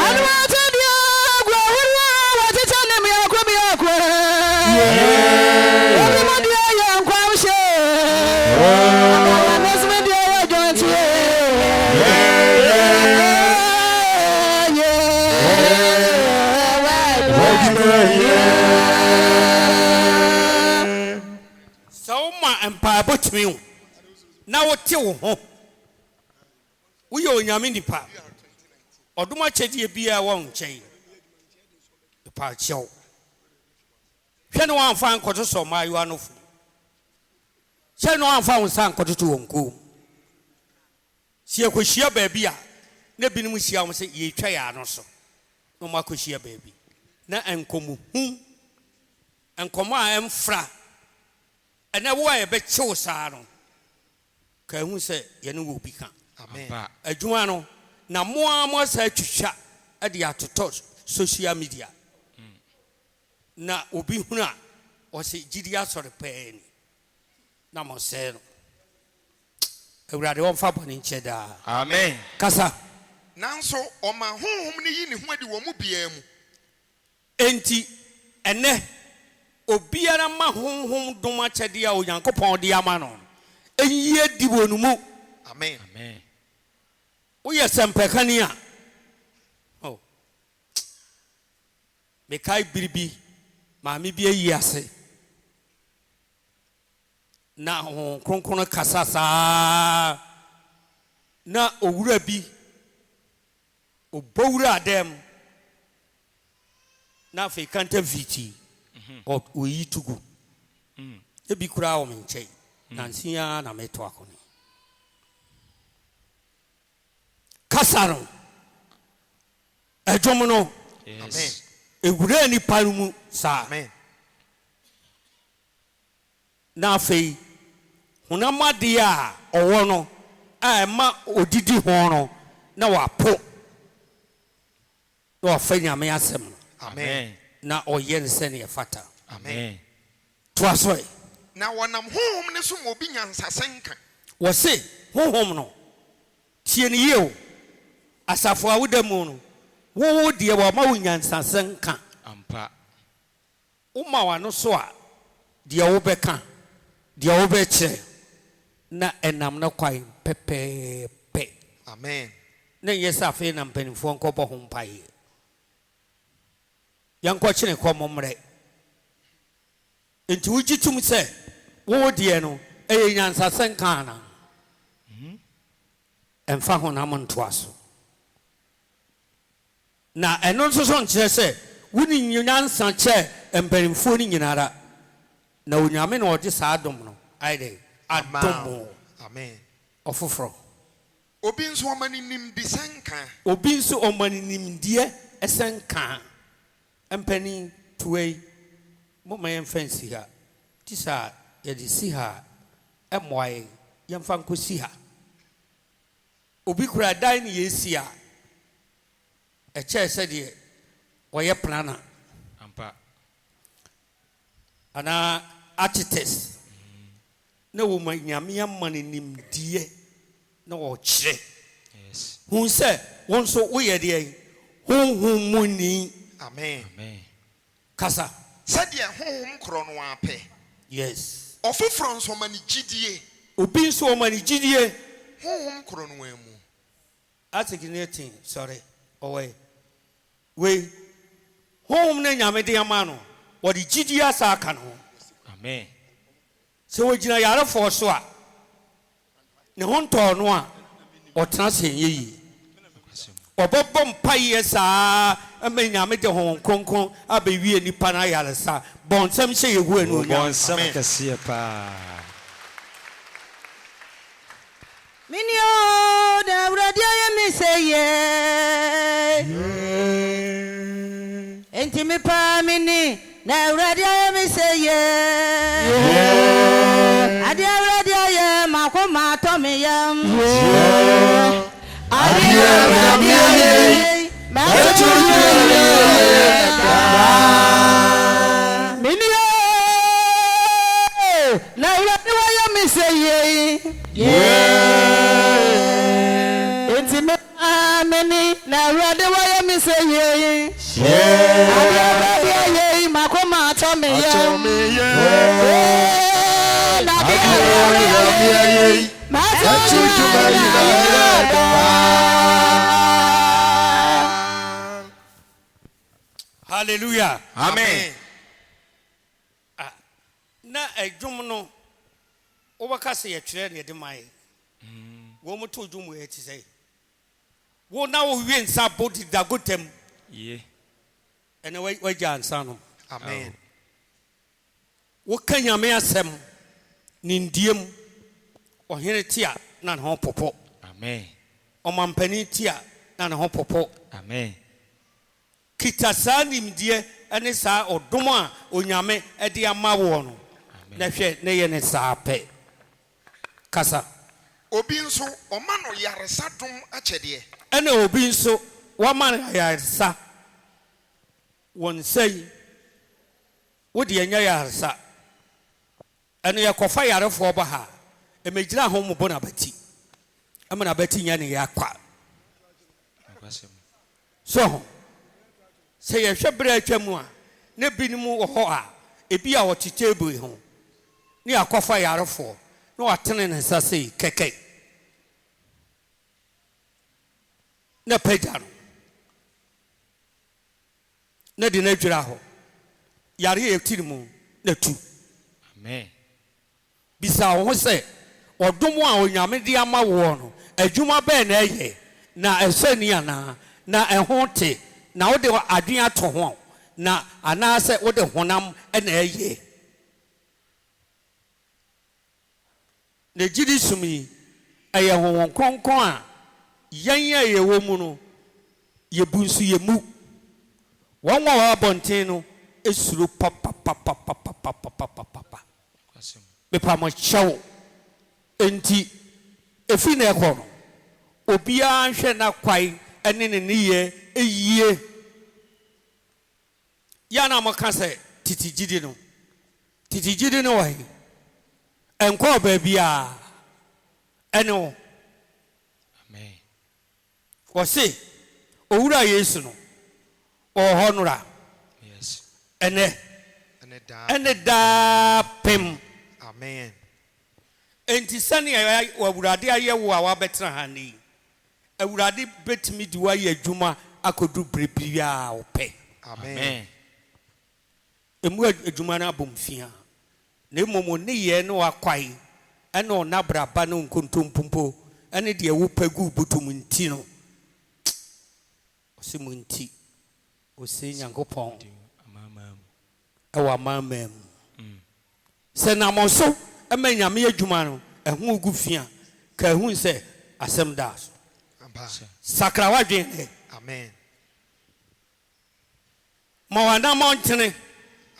Speaker 4: alwata dia gwa hurwa watitane miyako omimadia yankwa ushe
Speaker 1: mpaabɔ tumi wo na wote wo ho woyɛ onyame nipa ɔdom akyɛdeɛ biara wɔ nkyɛn pa kyɛw hwɛ ne wamfa nkɔto sɔ maayewa no fo hyɛ ne wamfa wo nsa nkɔtoto wɔn kom si akɔhyia baabi a na binom hyia wo sɛ yɛtwa yɛ ano so na ɔmo akɔhyia baabi na nkɔmmɔhu nkɔmmɔ a ɛmfra ɛnɛ wo a yɛbɛkyew saa no ka hu sɛ yɛne wɔ bi ka
Speaker 6: amen
Speaker 1: adwuma no na moa mo asa atwitwa de atotɔ social media na obi hunu a ɔsɛ gyidi asɔre pɛɛ ni na mo sɛ no awurade wɔmfa bɔne nkyɛ daa
Speaker 6: amen
Speaker 1: kasa
Speaker 2: nanso ɔma honhom ne yi ne ho adi wɔ mu biara mu
Speaker 1: enti ɛnɛ obiara ma honhom dom akyɛdeɛ a onyankopɔn de ama no ɛnyie di wɔ no mu
Speaker 2: amen
Speaker 6: amen
Speaker 1: woyɛ sɛmpɛkani a mekae biribi maame bi ayi ase na kronkron kasa saa na owura bi obowura adem na afei kanta viti oyi tugu ebi kura o menche nansia na meto akoni kasaro edwom no
Speaker 2: amen
Speaker 1: ewura ni parumu sa
Speaker 2: amen
Speaker 1: na afei hunamade a owo no a ma odidi ho no na wapo na wafanya me asem
Speaker 2: amen
Speaker 1: na oye nse ne fata
Speaker 6: amen
Speaker 1: to asoe
Speaker 2: na wonam honhom ne so mo bi nyansasenka
Speaker 1: wo se honhom no tie ne yeo asafo awudamu no wo de wa ma wo nyansasenka
Speaker 6: ampa
Speaker 1: uma wa no so a de wo beka de wo beche na enam na kwai pepepe
Speaker 2: amen
Speaker 1: na yesa fe na mpanimfo nkɔbɔ ho mpae yankɔ kyene kɔmɔmrɛ enti wugitum sɛ wo de no ɛyɛ nyansasenka na ɛmfa ho na montoa so na ɛno nso so nkyerɛ sɛ woni nyansa kyɛ mpanimfo ni nyinara na onyame na ɔde saa adom no ayɛ adom
Speaker 2: amen
Speaker 1: ɔfoforɔ
Speaker 2: obi nso ɔmani nimdi sanka
Speaker 1: obi nso ɔmani nimdeɛ ɛsɛnka mpani tuwei moma yɛmfa nsi ha ti saa yɛde si ha ɛmmoa yɛmfa nkɔsi ha obi kura dan ne yɛsi a ɛkyɛ sɛdeɛ wɔyɛ plana
Speaker 6: ampa
Speaker 1: ana architects na wo ma nyame ama ne nimdeɛ na wɔkyerɛ
Speaker 6: yes
Speaker 1: hu sɛ wo nso woyɛ deɛ honhom mu ni
Speaker 2: amen
Speaker 6: amen
Speaker 2: sɛdeɛ
Speaker 1: kasa
Speaker 2: honhom korɔ no apɛ
Speaker 1: yes
Speaker 2: ɔfoforɔ nso ɔmani gyidie
Speaker 1: obi nso ɔma ne gyidie
Speaker 2: honhom korɔ no amu
Speaker 1: atignetin sorry ɔwɔ wei honhom na nyame de ama no wɔde gyidie asa aka no ho
Speaker 6: amen
Speaker 1: sɛ wɔgyina yarefoɔ so a ne ho ntɔɔ no a ɔtena sɛ nyɛ yie ɔbɛbɔ mpayɛ saa ama nyame de honhom kronkron abɛwie nipa no ayaresa bɔ nsɛm hyɛ yɛhu anu
Speaker 6: bɔnsɛm kɛseɛ paa
Speaker 4: Minio da uradia ya miseye Enti mi pa mini na uradia ya miseye Adia uradia ya makoma to mi yam Adia uradia ya Minio na uradia ya miseye Ameni na rade wa ye mi say ye ye makoma to me ye na ye ma to
Speaker 1: hallelujah
Speaker 2: amen
Speaker 1: na adwum no wobɛka sɛ yɛtwerɛ ne yɛde ma yɛ wɔn mo to dwom yɛ ti sɛ wo na wo wie nsa bodi dagotem
Speaker 6: ye
Speaker 1: ɛna wagya nsa no
Speaker 2: amen
Speaker 1: wo ka nyame asɛm ne ndiem ɔhene ti a na ne ho popo
Speaker 6: amen
Speaker 1: ɔmampani ti a na ne ho popo
Speaker 6: amen
Speaker 1: kita saa nimdeɛ ɛne saa ɔdom a onyame ɛde ama wo no na hwɛ ne yɛ ne saa pɛ kasa
Speaker 2: obi nso ɔma no yaresa dom akyɛdeɛ
Speaker 1: ɛna obi nso wama no yaresa wɔn sɛi wode ɛnyɛ yaresa ɛno yɛkɔfa yarefoɔ ba ha ɛmɛgyina ho mobɔ n'abati ɛma n'abati nyɛ ne yɛ akwa so sɛ yɛhwɛ berɛ atwa mu a na binom wɔ hɔ a ebi a wɔte table ho ne yɛakɔfa yarefoɔ na watene ne nsa sei kɛkɛ na pagya no na de no adwira hɔ yare yɛ tiri mu na tu
Speaker 6: amen
Speaker 1: bisa wo ho sɛ ɔdom a onyame de ama woɔ no adwuma bɛɛ na ɛyɛ na ɛsɛ ni anaa na ɛho te na wode adwene ato ho na anaasɛ wode honam ɛna ɛyɛ na gyidi som yi ɛyɛ honhom kronkron a yɛn a yɛwɔ mu no yɛbu nso yɛ mu wɔn a wɔwɔ abɔnten no esuro papapapapapapapapa mepamɔkyɛw enti efi na ɛkɔ no obiara nhwɛ n'akwae ɛne ne nneyɛ eyie yɛn a wɔka sɛ titi gyidi no wɔ he ɛnkɔɔ baabi a ɛne wo
Speaker 6: amen
Speaker 1: wɔse owura yesu no ɔwɔ hɔ nora
Speaker 6: yes
Speaker 2: ɛne
Speaker 1: ɛne daa pem
Speaker 2: amen
Speaker 1: enti sɛnea awurade ayɛ wo a wabɛtena ha ne yi awurade bɛtumi de woayɛ adwuma akɔdu berebere a wopɛ
Speaker 6: amen
Speaker 1: ɛmu adwuma no abɔ mfia na mmom ne yɛ ne wakwae ɛne ɔnabraba ne nkontompompo ɛne deɛ wopɛ gu botom nti no ɔsɛ mu nti ɔsɛ nyankopɔn ɛwɔ amaamaa mu sɛ namoso ɛma nyame adwuma no ɛho gu fia ka ɛhu sɛ asɛm da so sakra wadwen
Speaker 2: Amen.
Speaker 1: ma wanam ɔntene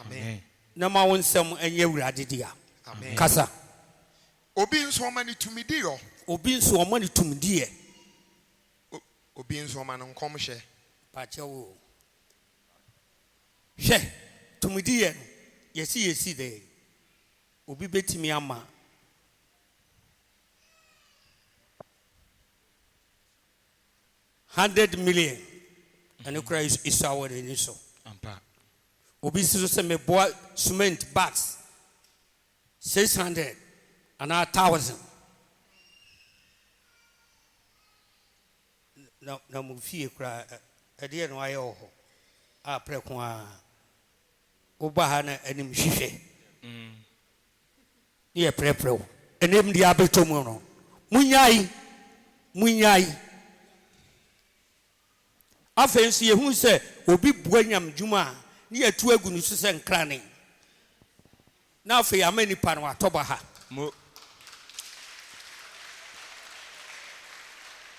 Speaker 2: Amen.
Speaker 1: na ma wo nsɛm ɛnyɛ awurade dia
Speaker 2: Amen.
Speaker 1: kasa
Speaker 2: Obi nso ɔma ne tumidi yo.
Speaker 1: obi nso ɔma ne tumdiɛ
Speaker 2: Obi nso ɔma no nkɔmhyɛ.
Speaker 1: pakyɛ wo hwɛ tumdiɛ no yɛsi dɛ obi bɛtumi ama 100 million ɛne kora isu awɔ n'ani so obi si so sɛ meboa cement bags 600 anaa 1000 na mo fie kora ɛdeɛ no ayɛ wɔ hɔ a prɛko a woba ha na anim hwehwɛ ne yɛ prɛprɛw ɛnam deɛ abɛtɔ mu no munyae afei nso yɛhu sɛ obi bua nyam dwuma a ne yɛtu agu no so sɛ nkrane na afei ama nipa no atɔba ha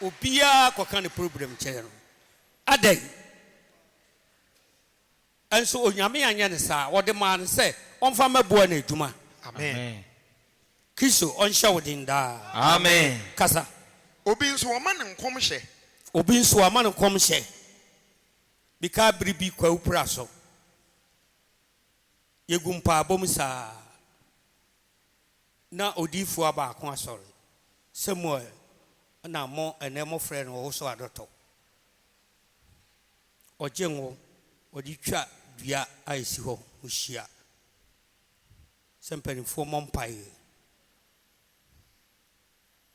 Speaker 1: obiara kɔka ne problem kyerɛ no adɛn ɛnso onyame anyɛ ne saa wɔde maa no sɛ ɔmfa mɛboa no adwuma
Speaker 2: Amen.
Speaker 1: kristo ɔnhyɛ wo den daa
Speaker 6: Amen.
Speaker 1: kasa
Speaker 2: Obi nso ɔma ne nkɔmhyɛ.
Speaker 1: obi nso ama no nkɔmhyɛ bika biribi kwa upra so yegu mpaabom saa na odiifo abaako asɔre Samuel na mo enemo frɛ no wo so adɔtɔ ɔgye ngo ɔde twa dua a esi hɔ ohyia sɛmpanifo mɔmpae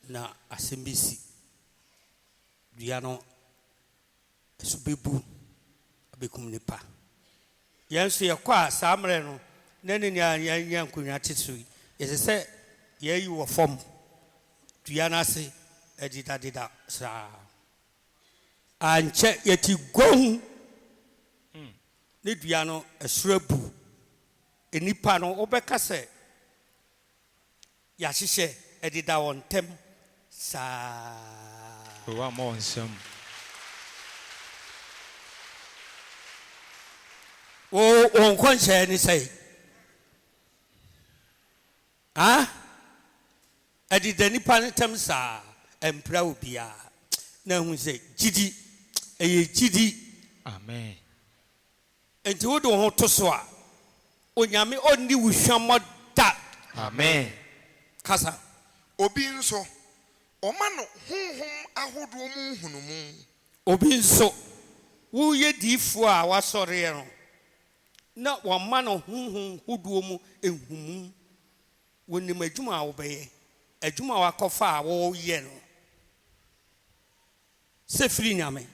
Speaker 1: na asɛmbisi dua no ɛso bebu abekum nipa yɛn so yɛkɔ a saa mmerɛ no na ne nya nkonwa teso yɛsɛ sɛ yɛyi wɔ fam dua no ase ɛdidadida saa ankyɛ yɛti gohu ne dua no ɛsoro abu enipa no wobɛka sɛ yɛahyehyɛ ɛdida wɔn ntɛm saa
Speaker 6: Wa mo nsɛm.
Speaker 1: o nkɔnhyɛ ne sɛ ɛdida nipa no ntɛm saa ɛmpra obiara na hu sɛ gyidi ɛyɛ gyidi
Speaker 6: Amen.
Speaker 1: enti wode wo ho to so a onyame ɔnni wo hwammɔ da
Speaker 6: Amen.
Speaker 1: kasa
Speaker 2: Obi nso ɔma no honhom ahodoɔ mu nhunumu.
Speaker 1: obi nso woyɛ diifoɔ a wasɔreɛ no na wɔma no honhom hodoɔ mu ehumu wɔnim adwuma a wobɛyɛ adwuma a wakɔfa a wɔyɛ no sɛ firi nyame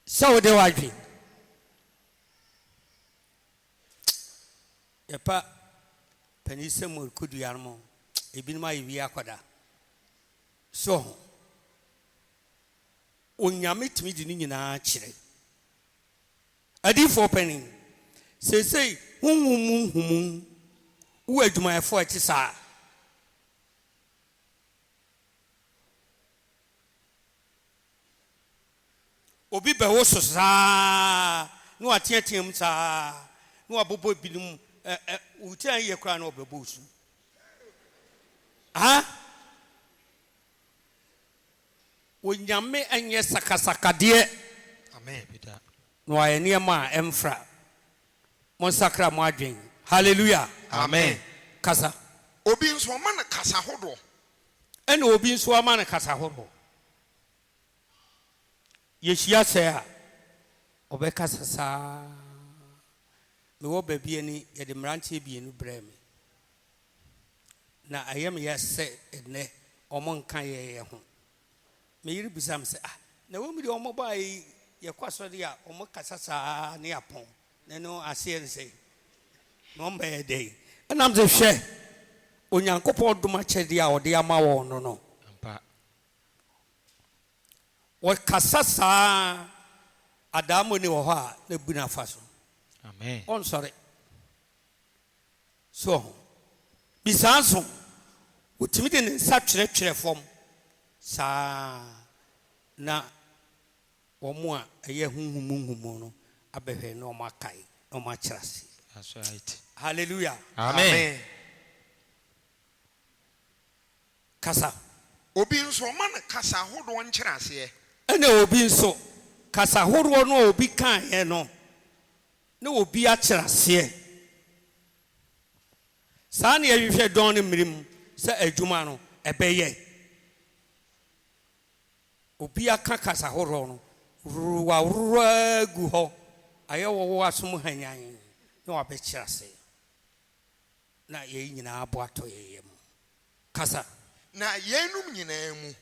Speaker 1: sɛ wode wadwe yɛpa pani sɛ mu kodua no mu ebinom ayɛ wie akɔda so onyame tumi di ne nyinaa kyerɛ adiifoɔ panin seesei honhom nhumu wo adwumayɛfoɔ akyi saa obi bɛwo so saa na wateateam mu saa na wabobɔ binom wotia yɛ koraa na ɔbɛbɔ su onyame ɛnyɛ sakasakadeɛ
Speaker 2: Amen.
Speaker 1: na wayɛ nneɛma a ɛmfra monsakra mo adwen hallelujah
Speaker 2: Amen.
Speaker 1: kasa
Speaker 2: Obi nso ɔma no kasa hodoɔ.
Speaker 1: ɛna obi nso ama no kasa horoɔ yɛhyia sɛ a ɔbɛkasa saa mewɔ baabi ani yɛde mmeranteɛ bienu brɛ me na ɛyɛ me yɛ sɛ ɛnɛ ɔmo nka yɛyɛ ho meyere bisa me sɛ na wɔn mi deɛ ɔmo baa yi yɛkɔ asɔre a ɔmo kasa saa ne apɔn na no aseɛ ne sɛ na ɔmo bɛyɛ dɛ ɛnam sɛ hwɛ onyankopɔn dom akyɛdeɛ a ɔde ama wɔn no wɔkasa saa adaamo ne wɔ hɔ a na bu n'afa so
Speaker 6: Amen.
Speaker 1: ɔnsɔre so bisanso utimi de nsa twere fom sa na omo a eye hunhumuhumu no abehwe no makai no machirase.
Speaker 6: That's right.
Speaker 1: Hallelujah.
Speaker 6: Amen.
Speaker 2: Kasa obi nso man kasa hodo nkyere ase
Speaker 1: ene obi nso kasa hodo no obi kan ye no na obi akyere ase sa na yehwe don ne mirim se adwuma no ebeye obi aka kasa hodo no ruwa gu ho ayewo asom hanyan na wabekyere ase na ye nyina abo ato ye mu kasa
Speaker 2: na yenum nyina mu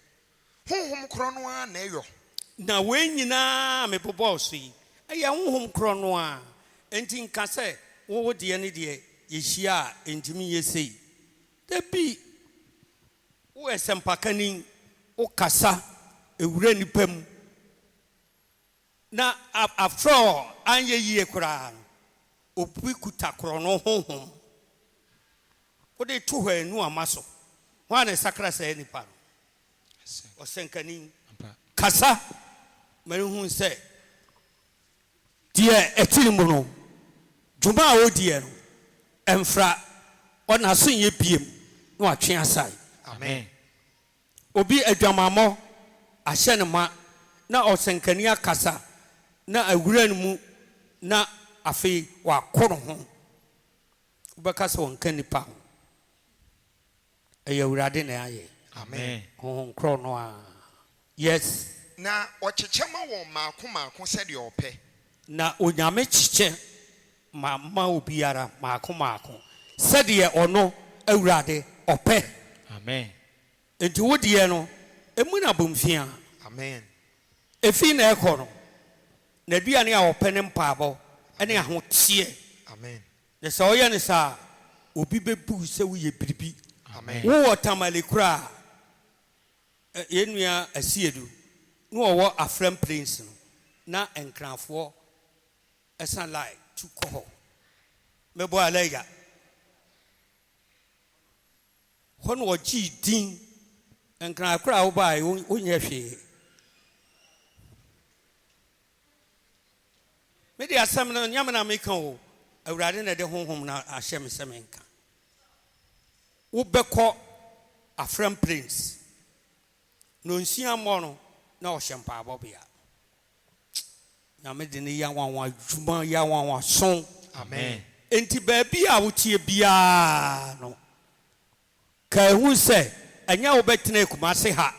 Speaker 2: honhom kro no a na eyo
Speaker 1: na we nyina me boboso yi aya honhom kro no a enti nka se wo de ne de yehia entimi yesei da bi wo esempakani wo kasa ewura nipam na afro anye yie kura obi kuta kro no honhom wo de to hwa anu amaso wane sakra say nipa o senkani kasa merehun say die etirimu no djuma odie no emfra ona so ye biem na atwe asai.
Speaker 6: Amen.
Speaker 1: Obi adwamamo ahye ne ma na o senkani akasa na awura mu na afi wa koro ho ubekasa wonka nipa ho ayawurade na aye.
Speaker 6: Amen.
Speaker 1: Honhom kro no a yes
Speaker 2: na ochechema wo maako se de ope
Speaker 1: na onyame chiche ma obiara maako se de ono awurade ope.
Speaker 6: Amen.
Speaker 1: Enti wodie no emu na bomfia.
Speaker 2: Amen.
Speaker 1: Efi na ekono na duane a ope ne mpaabo ene ahotie.
Speaker 2: Amen.
Speaker 1: Ne so ye ne sa obi bebu se wo ye biribi.
Speaker 2: Amen.
Speaker 1: Wo tamale kura yenua asiedu no wo afram plains no na enkranfo esan like to ko mebo alega hono wo gi din enkran kura wo bai onye hwe me dia sam no nyam na me kan o awurade na de honhom na ahye me semenka wo beko afram plains no nsia mo no na o hyempa abobia na me de ne ya wanwa djuma ya wanwa son.
Speaker 2: Amen.
Speaker 1: Enti baabi a wotie bia no ka hu se anya wo betena kumase ha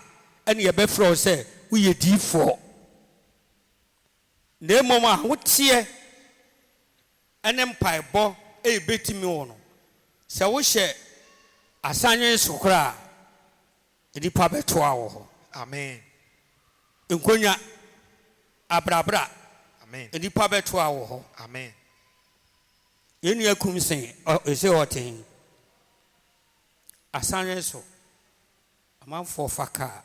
Speaker 1: ene ye befro se wo ye difo ne moma wotie ene mpaebo e betimi wo no se wo hye asanye sokra edi pa beto awo ho.
Speaker 2: Amen.
Speaker 1: Nkonya abrabra.
Speaker 2: Amen.
Speaker 1: Edi pa beto awo ho.
Speaker 2: Amen.
Speaker 1: Yenu akumsen ese hoten asanye so amanfo faka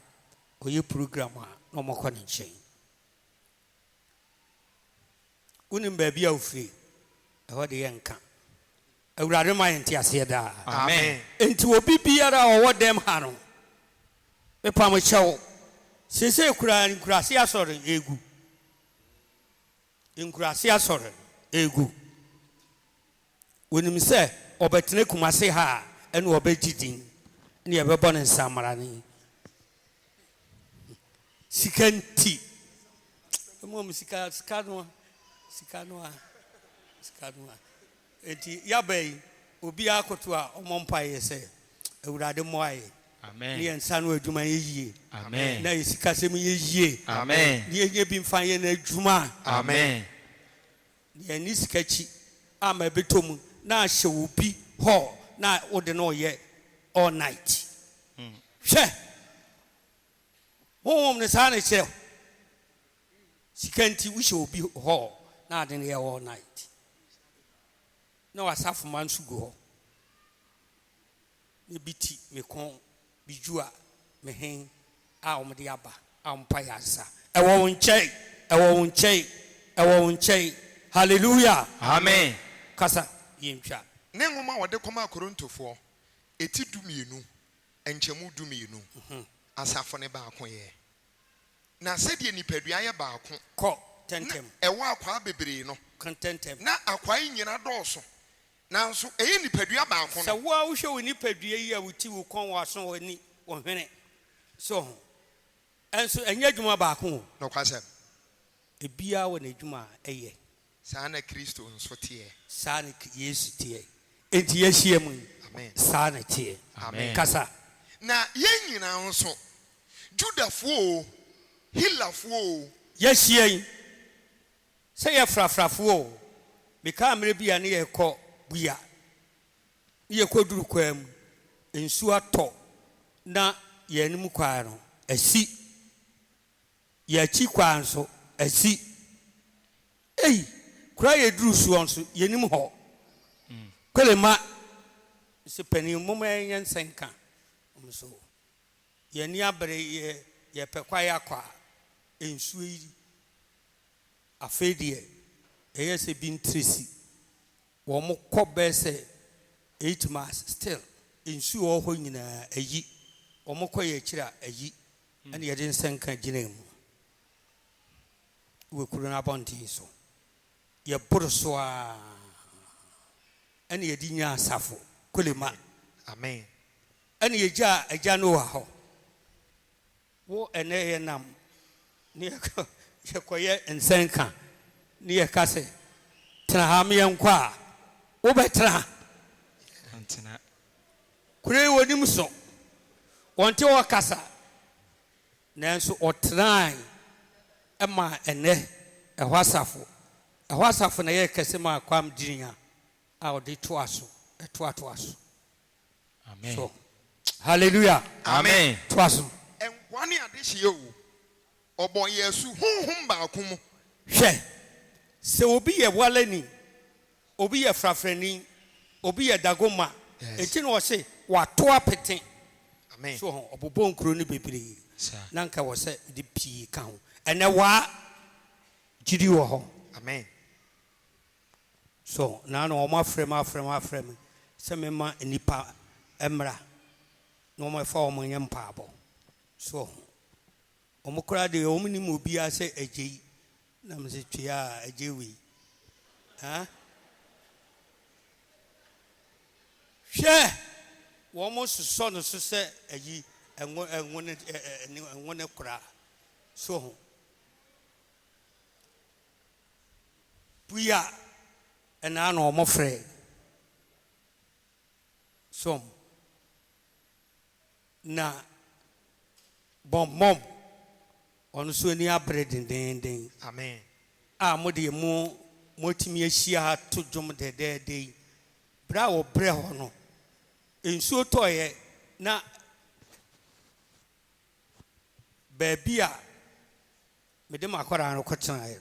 Speaker 1: oye program a no moko ne nchen unim baabi a ofri e de yenka awurade ma yente ase da.
Speaker 6: Amen.
Speaker 1: Enti obi biara owo dem ha no me pam chewo sese kura nkurase asore egu nkurase asore egu wonim se obetene kumase ha ene obegidin ne ye bebo ne nsamara ni sikanti mo sikano enti yabai obi akoto a omompa yese awurade moaye.
Speaker 6: Amen.
Speaker 1: Ni ensanu adwuma yeyie.
Speaker 6: Amen.
Speaker 1: Na yisikasem yeyie.
Speaker 6: Amen.
Speaker 1: Ni enye bi mfanye na adwuma.
Speaker 6: Amen.
Speaker 1: Ni anisikachi ama betomu na ahye obi ho na ode no ye all night. Hwe. Won ne sa na kire. Sikanti wo hye obi ho na ade no ye all night. Na wasafu mansu go ho. Ni biti me kon bijua mehen a omde aba ampa yasa ewo nchei hallelujah.
Speaker 6: Amen.
Speaker 1: Kasa yimtwa
Speaker 2: ne ngoma wode koma Korintofoɔ eti dumienu enchemu dumienu asafo ne baako ye na sɛdeɛ nipadua yɛ baako
Speaker 1: kɔ tentem
Speaker 2: ɛwɔ akwa bebree no
Speaker 1: contentem
Speaker 2: na akwa yi nyina dɔɔso nanso ɛyɛ nipadua baako no
Speaker 1: sɛ wo a wohwɛ wo nipadua yi a wuti wo kɔn wo aso wo ni wo hwene so ɛnso ɛnyɛ adwuma baako
Speaker 2: no kwasɛm
Speaker 1: ebia wo na adwuma ɛyɛ
Speaker 2: saa na Kristo nso teɛ
Speaker 1: saa na Yesu teɛ enti yɛhyia mu
Speaker 2: amen
Speaker 1: saa na teɛ
Speaker 2: amen
Speaker 1: kasa
Speaker 2: na yɛn nyina nso Judafoɔ Hilafoɔ
Speaker 1: yɛhyia yi sɛ yɛ frafrafoɔ beka mmerɛ bi a ne yɛkɔ buya ne yɛkɔ duru kwa mu nsu atɔ na yɛnim kwa no asi yɛakyi kwa nso asi ei kura yɛduru suɔ nso yɛnim hɔ kwelema sɛ panin moma yɛnyɛ nsɛnka so yɛni abere yɛpɛ kwa yɛakɔ a nsuo yi afei deɛ ɛyɛ sɛ bi ntresi wɔn mo kɔ bɛɛ sɛ 8 miles still nsuo wɔ hɔ nyinaa ayi wɔn mo kɔ yɛ akyire a ayi ɛna yɛde nsɛnka gyina mu wɔ kuro no abɔnten so yɛboro so a ɛna yɛde nya asafo kolema
Speaker 2: amen
Speaker 1: ɛna yɛgya agya no wɔ hɔ wo ɛnɛ yɛ nam ne yɛkɔyɛ nsɛnka ne yɛka sɛ tena ha me yɛnkɔ a wobɛtena
Speaker 6: Antena.
Speaker 1: kure wɔnim so wɔnte wɔkasa nanso ɔtenae ɛma ɛnɛ ɛhɔ asafo na yɛ kɛse ma kwam dirinya a ɔde toa so ɛtoatoa so
Speaker 6: Amen.
Speaker 1: so hallelujah
Speaker 6: Amen.
Speaker 1: toa so
Speaker 2: ɛnkwa ne ade hyɛ o ɔbɔ Yesu honhom baako mu
Speaker 1: hwɛ sɛ obi yɛ walani obi yɛ frafrani obi yɛ dagoma enti na ɔse wato apete
Speaker 2: amen
Speaker 1: so ɔbobɔ nkuro no bebree
Speaker 6: Sir.
Speaker 1: na nka wɔ sɛ de pii ka ho ɛnɛ waa gyidi wɔ hɔ
Speaker 2: amen
Speaker 1: so na ɔmo afrɛ me sɛ mema nipa mmra na ɔmo ɛfa ɔmo nyɛ mpaabɔ so ɔmo koraa de ɔmo nim obiara sɛ agye yi na mo sɛ twe a agye wei ha hwɛ wɔn sosɔ no so sɛ ayi ɛnwo ne koraa so ho buya ɛna na ɔmo frɛ so na bɔmmɔm ɔno so ani abere dendenden
Speaker 2: amen
Speaker 1: a mo de mo timi ahyia ha to dwom dɛdɛɛdɛ yi bere a wɔbrɛ hɔ no nsuo tɔɔyɛ na baabi a mede ma akɔraa no kɔtenaeɛ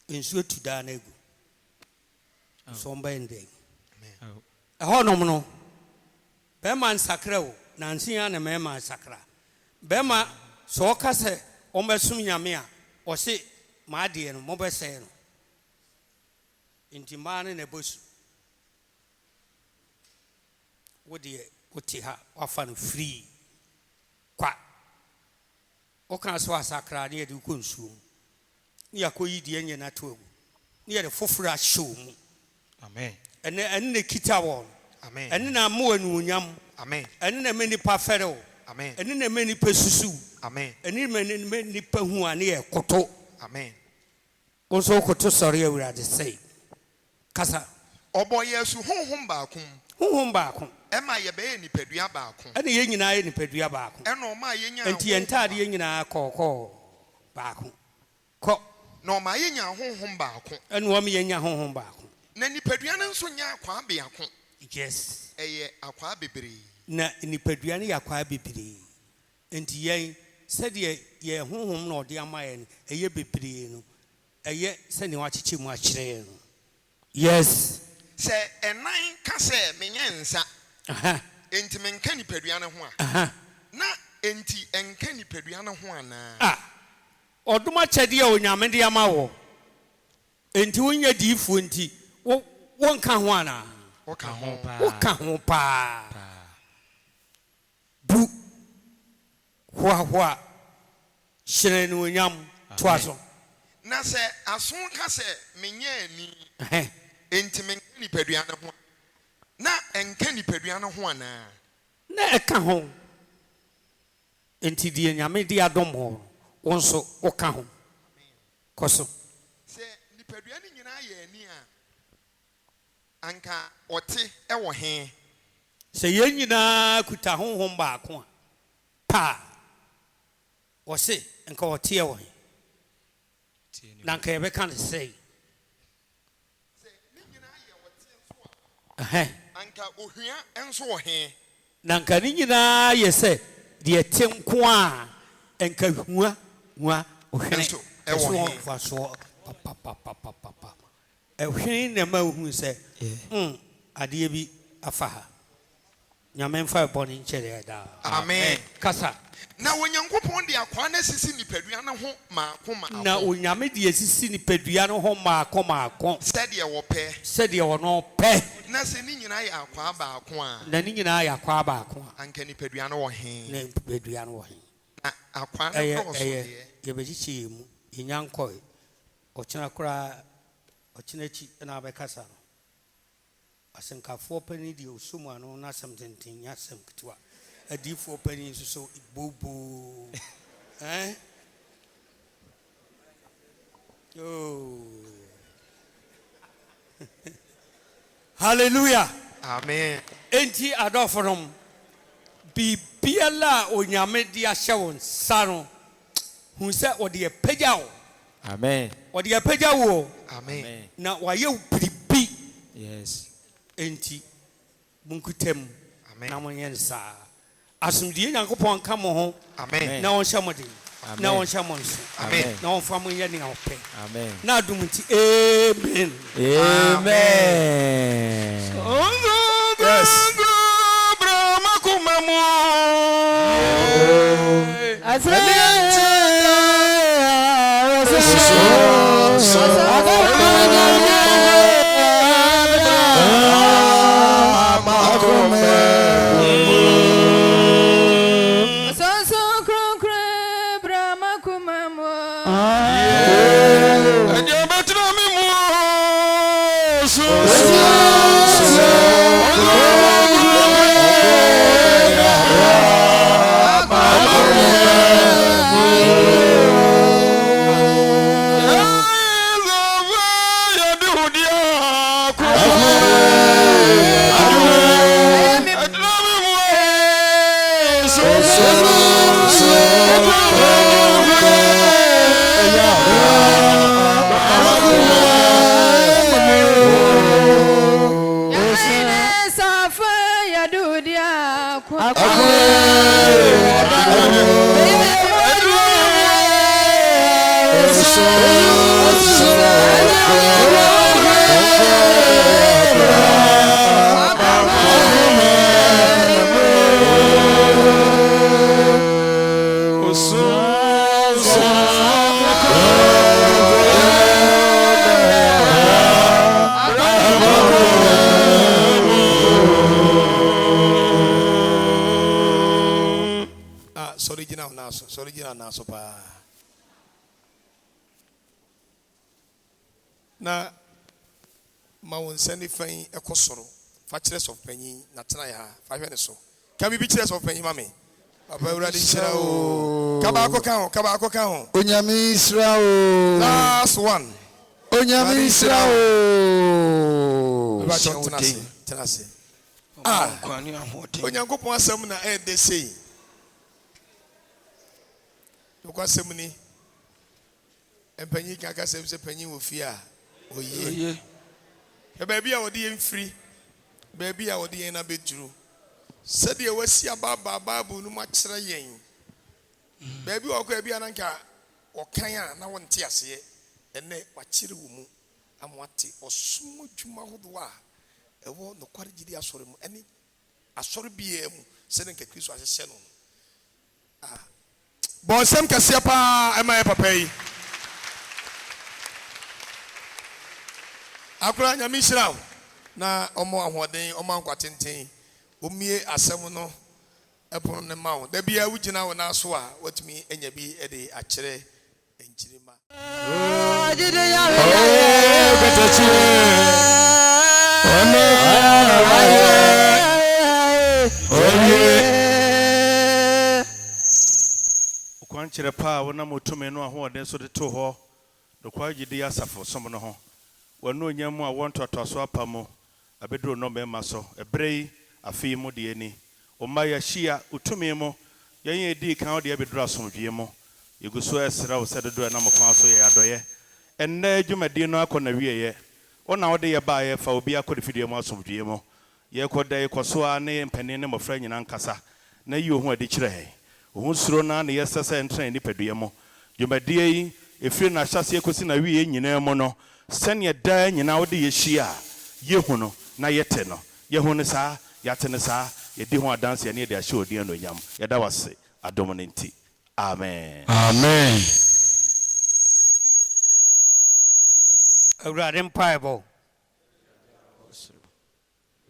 Speaker 1: no nsuo tu daa no agu so ɔmbɛyɛ ndɛn ɛhɔ nom no bɛrima nsakra o nansia na mɛrima nsakra bɛrima sɛ ɔka sɛ ɔmbɛsom nyame a ɔse maadeɛ no mobɛsɛe no nti mmaa no na ɛbɔ su wodeɛ wote ha wafa no free kwa woka sɛ wasakra ne yɛde wokɔ nsuo mu ne yɛakɔyi deɛ nyɛ no to agu ne yɛde foforɔ ahyɛ wo mu
Speaker 6: Amen.
Speaker 1: ɛne na kita wɔn
Speaker 2: amen
Speaker 1: ɛne na mo anuonyam
Speaker 2: amen
Speaker 1: ɛne na mɛ nipa fɛrɛ o
Speaker 2: amen
Speaker 1: ɛne na mɛ nipa susu
Speaker 2: amen
Speaker 1: ɛne na mɛ nipa hu a ne yɛ koto
Speaker 2: amen
Speaker 1: wo nso koto sɔre awurade sɛ kasa
Speaker 2: ɔbɔ Yesu honhom baako mu
Speaker 1: honhom baako
Speaker 2: ɛma yɛbɛyɛ nipadua baako
Speaker 1: ɛne yɛn nyinaa yɛ nipadua baako
Speaker 2: ɛna ɔma yɛnya
Speaker 1: nti yɛn ntaade yɛn nyinaa kɔɔkɔɔ baako kɔ
Speaker 2: na ɔma yɛnya honhom baako
Speaker 1: ɛne wɔn yɛnya honhom baako
Speaker 2: na nipadua no nso nya akwaa beako
Speaker 1: yes
Speaker 2: ɛyɛ akwaa bebree
Speaker 1: na nipadua no yɛ akwaa bebree nti yɛn sɛdeɛ yɛn honhom na ɔde ama yɛn ɛyɛ bebree no ɛyɛ sɛnea wakyekyɛ mu akyerɛ yɛn no yes
Speaker 2: sɛ ɛnan ka sɛ menyɛ nsa
Speaker 1: aha
Speaker 2: enti menka nipadua no ho a
Speaker 1: aha
Speaker 2: na enti ɛnka nipadua no ho anaa
Speaker 1: a ɔdom akyɛdeɛ a onyame de ama wɔ enti wonyɛ diifoɔ nti won ka ho ana
Speaker 2: Oka ho.
Speaker 1: woka ho pa bu hoa hyerɛn no onyam toa so
Speaker 2: Na se ason ka se menye ni
Speaker 1: ɛhɛ
Speaker 2: enti men nipadua ne ho. Na enka nipadua ne ho ana.
Speaker 1: na ɛka ho enti die nyame de adom ho wo nso woka ho kɔso
Speaker 2: Se nipadua ne nyina ye ani a anka ote e wo he.
Speaker 1: sɛ yɛn nyinaa kuta honhom baako a pa wɔse nka wɔteɛ wɔ he na nka yɛbɛka ne sɛ
Speaker 2: Se ne nyina ye wote so
Speaker 1: ɛhɛ
Speaker 2: anka ohua enso wo he.
Speaker 1: na nka ne nyinaa yɛ sɛ deɛ te nko a nka hua ohwene
Speaker 2: Ɛnso, ɛwɔ he.
Speaker 1: mfa soɔ papapapapapa ɛhwene na ma wohu sɛ adeɛ bi afa ha nyame mfa bɔne nkyɛre daa
Speaker 2: Amen.
Speaker 1: kasa
Speaker 2: Na onyankopɔn de akwa na sisi nipadua ne ho maako
Speaker 1: na onyame de asisi nipadua no ho maako
Speaker 2: sɛdeɛ wɔpɛ.
Speaker 1: sɛdeɛ ɔno pɛ
Speaker 2: Na se ne nyina yɛ akwa baako a
Speaker 1: na ne nyinaa yɛ akwaa baako a
Speaker 2: anka nipadua no wɔ he.
Speaker 1: na nipadua no wɔ he
Speaker 2: Na akwa no
Speaker 1: ɛyɛ
Speaker 2: dɔɔso
Speaker 1: ɛyɛ
Speaker 2: deɛ.
Speaker 1: yɛbɛkyekyɛ yɛn mu yɛnya nkɔe ɔkyena koraa ɔkyena akyi na abɛkasa no asɛnkafoɔ pani deɛ ɔsom ano na asɛm tenten nyɛ asɛm ketewa adiifoɔ pani nso so booboo hallelujah
Speaker 2: Amen.
Speaker 1: enti adɔfonom biribiara a onyame de ahyɛ wo nsa no hu sɛ ɔde apagya wo
Speaker 6: Amen.
Speaker 1: ɔde apagya wo
Speaker 2: Amen.
Speaker 1: na wayɛ wo biribi
Speaker 6: Yes.
Speaker 1: enti monkutam
Speaker 2: Amen.
Speaker 1: na monyɛ no saa asomdwie nyankopɔn nka mo ho
Speaker 2: Amen.
Speaker 1: na wɔnhyɛ mo den
Speaker 6: Amen.
Speaker 1: na wɔnhyɛ mo nso
Speaker 2: Amen.
Speaker 1: na wɔmfa mo nyɛ nea wɔpɛ
Speaker 6: Amen.
Speaker 1: na adom nti amen
Speaker 6: Amen.
Speaker 5: Yes. Na ma won sani fan ekosoro fa kire so panyin na tena ya fa hwe ne so ka bi kire so panyin ma me papa urade hira o ka ba ko ka ho
Speaker 4: Onyame Isra o.
Speaker 5: last one
Speaker 4: Onyame Isra o.
Speaker 5: ba tena se onyankopon asem na e de sei ko asem ni empanyin kan ka se panyin wo fi a oye baby a wodi mfiri baby a wodi na beduru said ye wasi aba bible no ma kire yen baby o ko baby ananka okan a na wonte ase ene wa kire wo mu amwate osumo dwuma hodo a ewo no kware gidi asore mu ene asore bia mu se ne Kristo ahye no bon sem kase pa ema papa yi akura nyame hyira na omo ahoden omo ankwatenten omie asem no epon ne mawo da bia wugina wo na so a watumi enya bi e de akere enchirima
Speaker 7: Kwankyere pa wona motumi no ahoden so de to ho do kwagidi asafo som no ho wonu onyam a wontotoso apamo abedro no mema so ebrei afi mu de ani oma ya hia utumi mu yen edi kan o de abedro asomdwe mu yeguso esra wo sedodo na mokwan so ye adoye enne adwumadi no akona wieye ona wo de ye ba ye fa obi akode fidie mu asomdwe mu ye koda ye koso a ne mpani ne mofra nyina nkasa na yi ohu ade kire he ohu suro na ne yesese entren ni padua mu dwumadi yi efiri na hyase ekosi na wieye nyina mu no sene da nyina wo de ye hia ye hu no na yete no ye hu ne saa yate ne saa ye di ho adanse ne de ahye odi anonyam ye da wase adom ne nti amen
Speaker 6: Amen.
Speaker 1: awurade mpaebɔ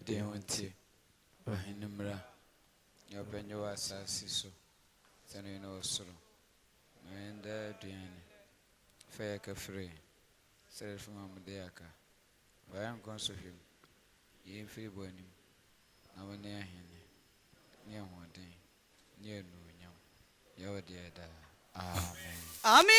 Speaker 8: Dear Winty, Wahinumra, your penny was so. Then you know so. And Diane, fair free. Said from Amadeaka. I am conscious of him. Ye free burning. Now near him. Near one day. Near no yam. Your dear da. Amen.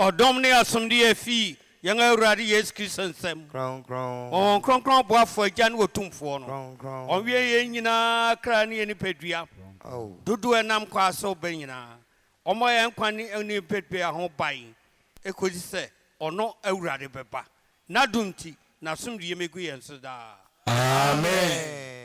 Speaker 1: ɔdɔm ne asomde afi yɛn awurade yesu kristo nsɛm ɔwɔn kronkron boafo agya ne wɔtumfoɔ no ɔnwie yɛn nyinaa kra ne yɛn nipadua dodoɔ ɛnam kɔ asɛ ɔba nyinaa ɔmmɔ yɛn nkwa ne nipadua ho ban ɛkɔsi sɛ ɔno awurade bɛba n'adom nti n'asomdue mɛgu yɛn so daa amen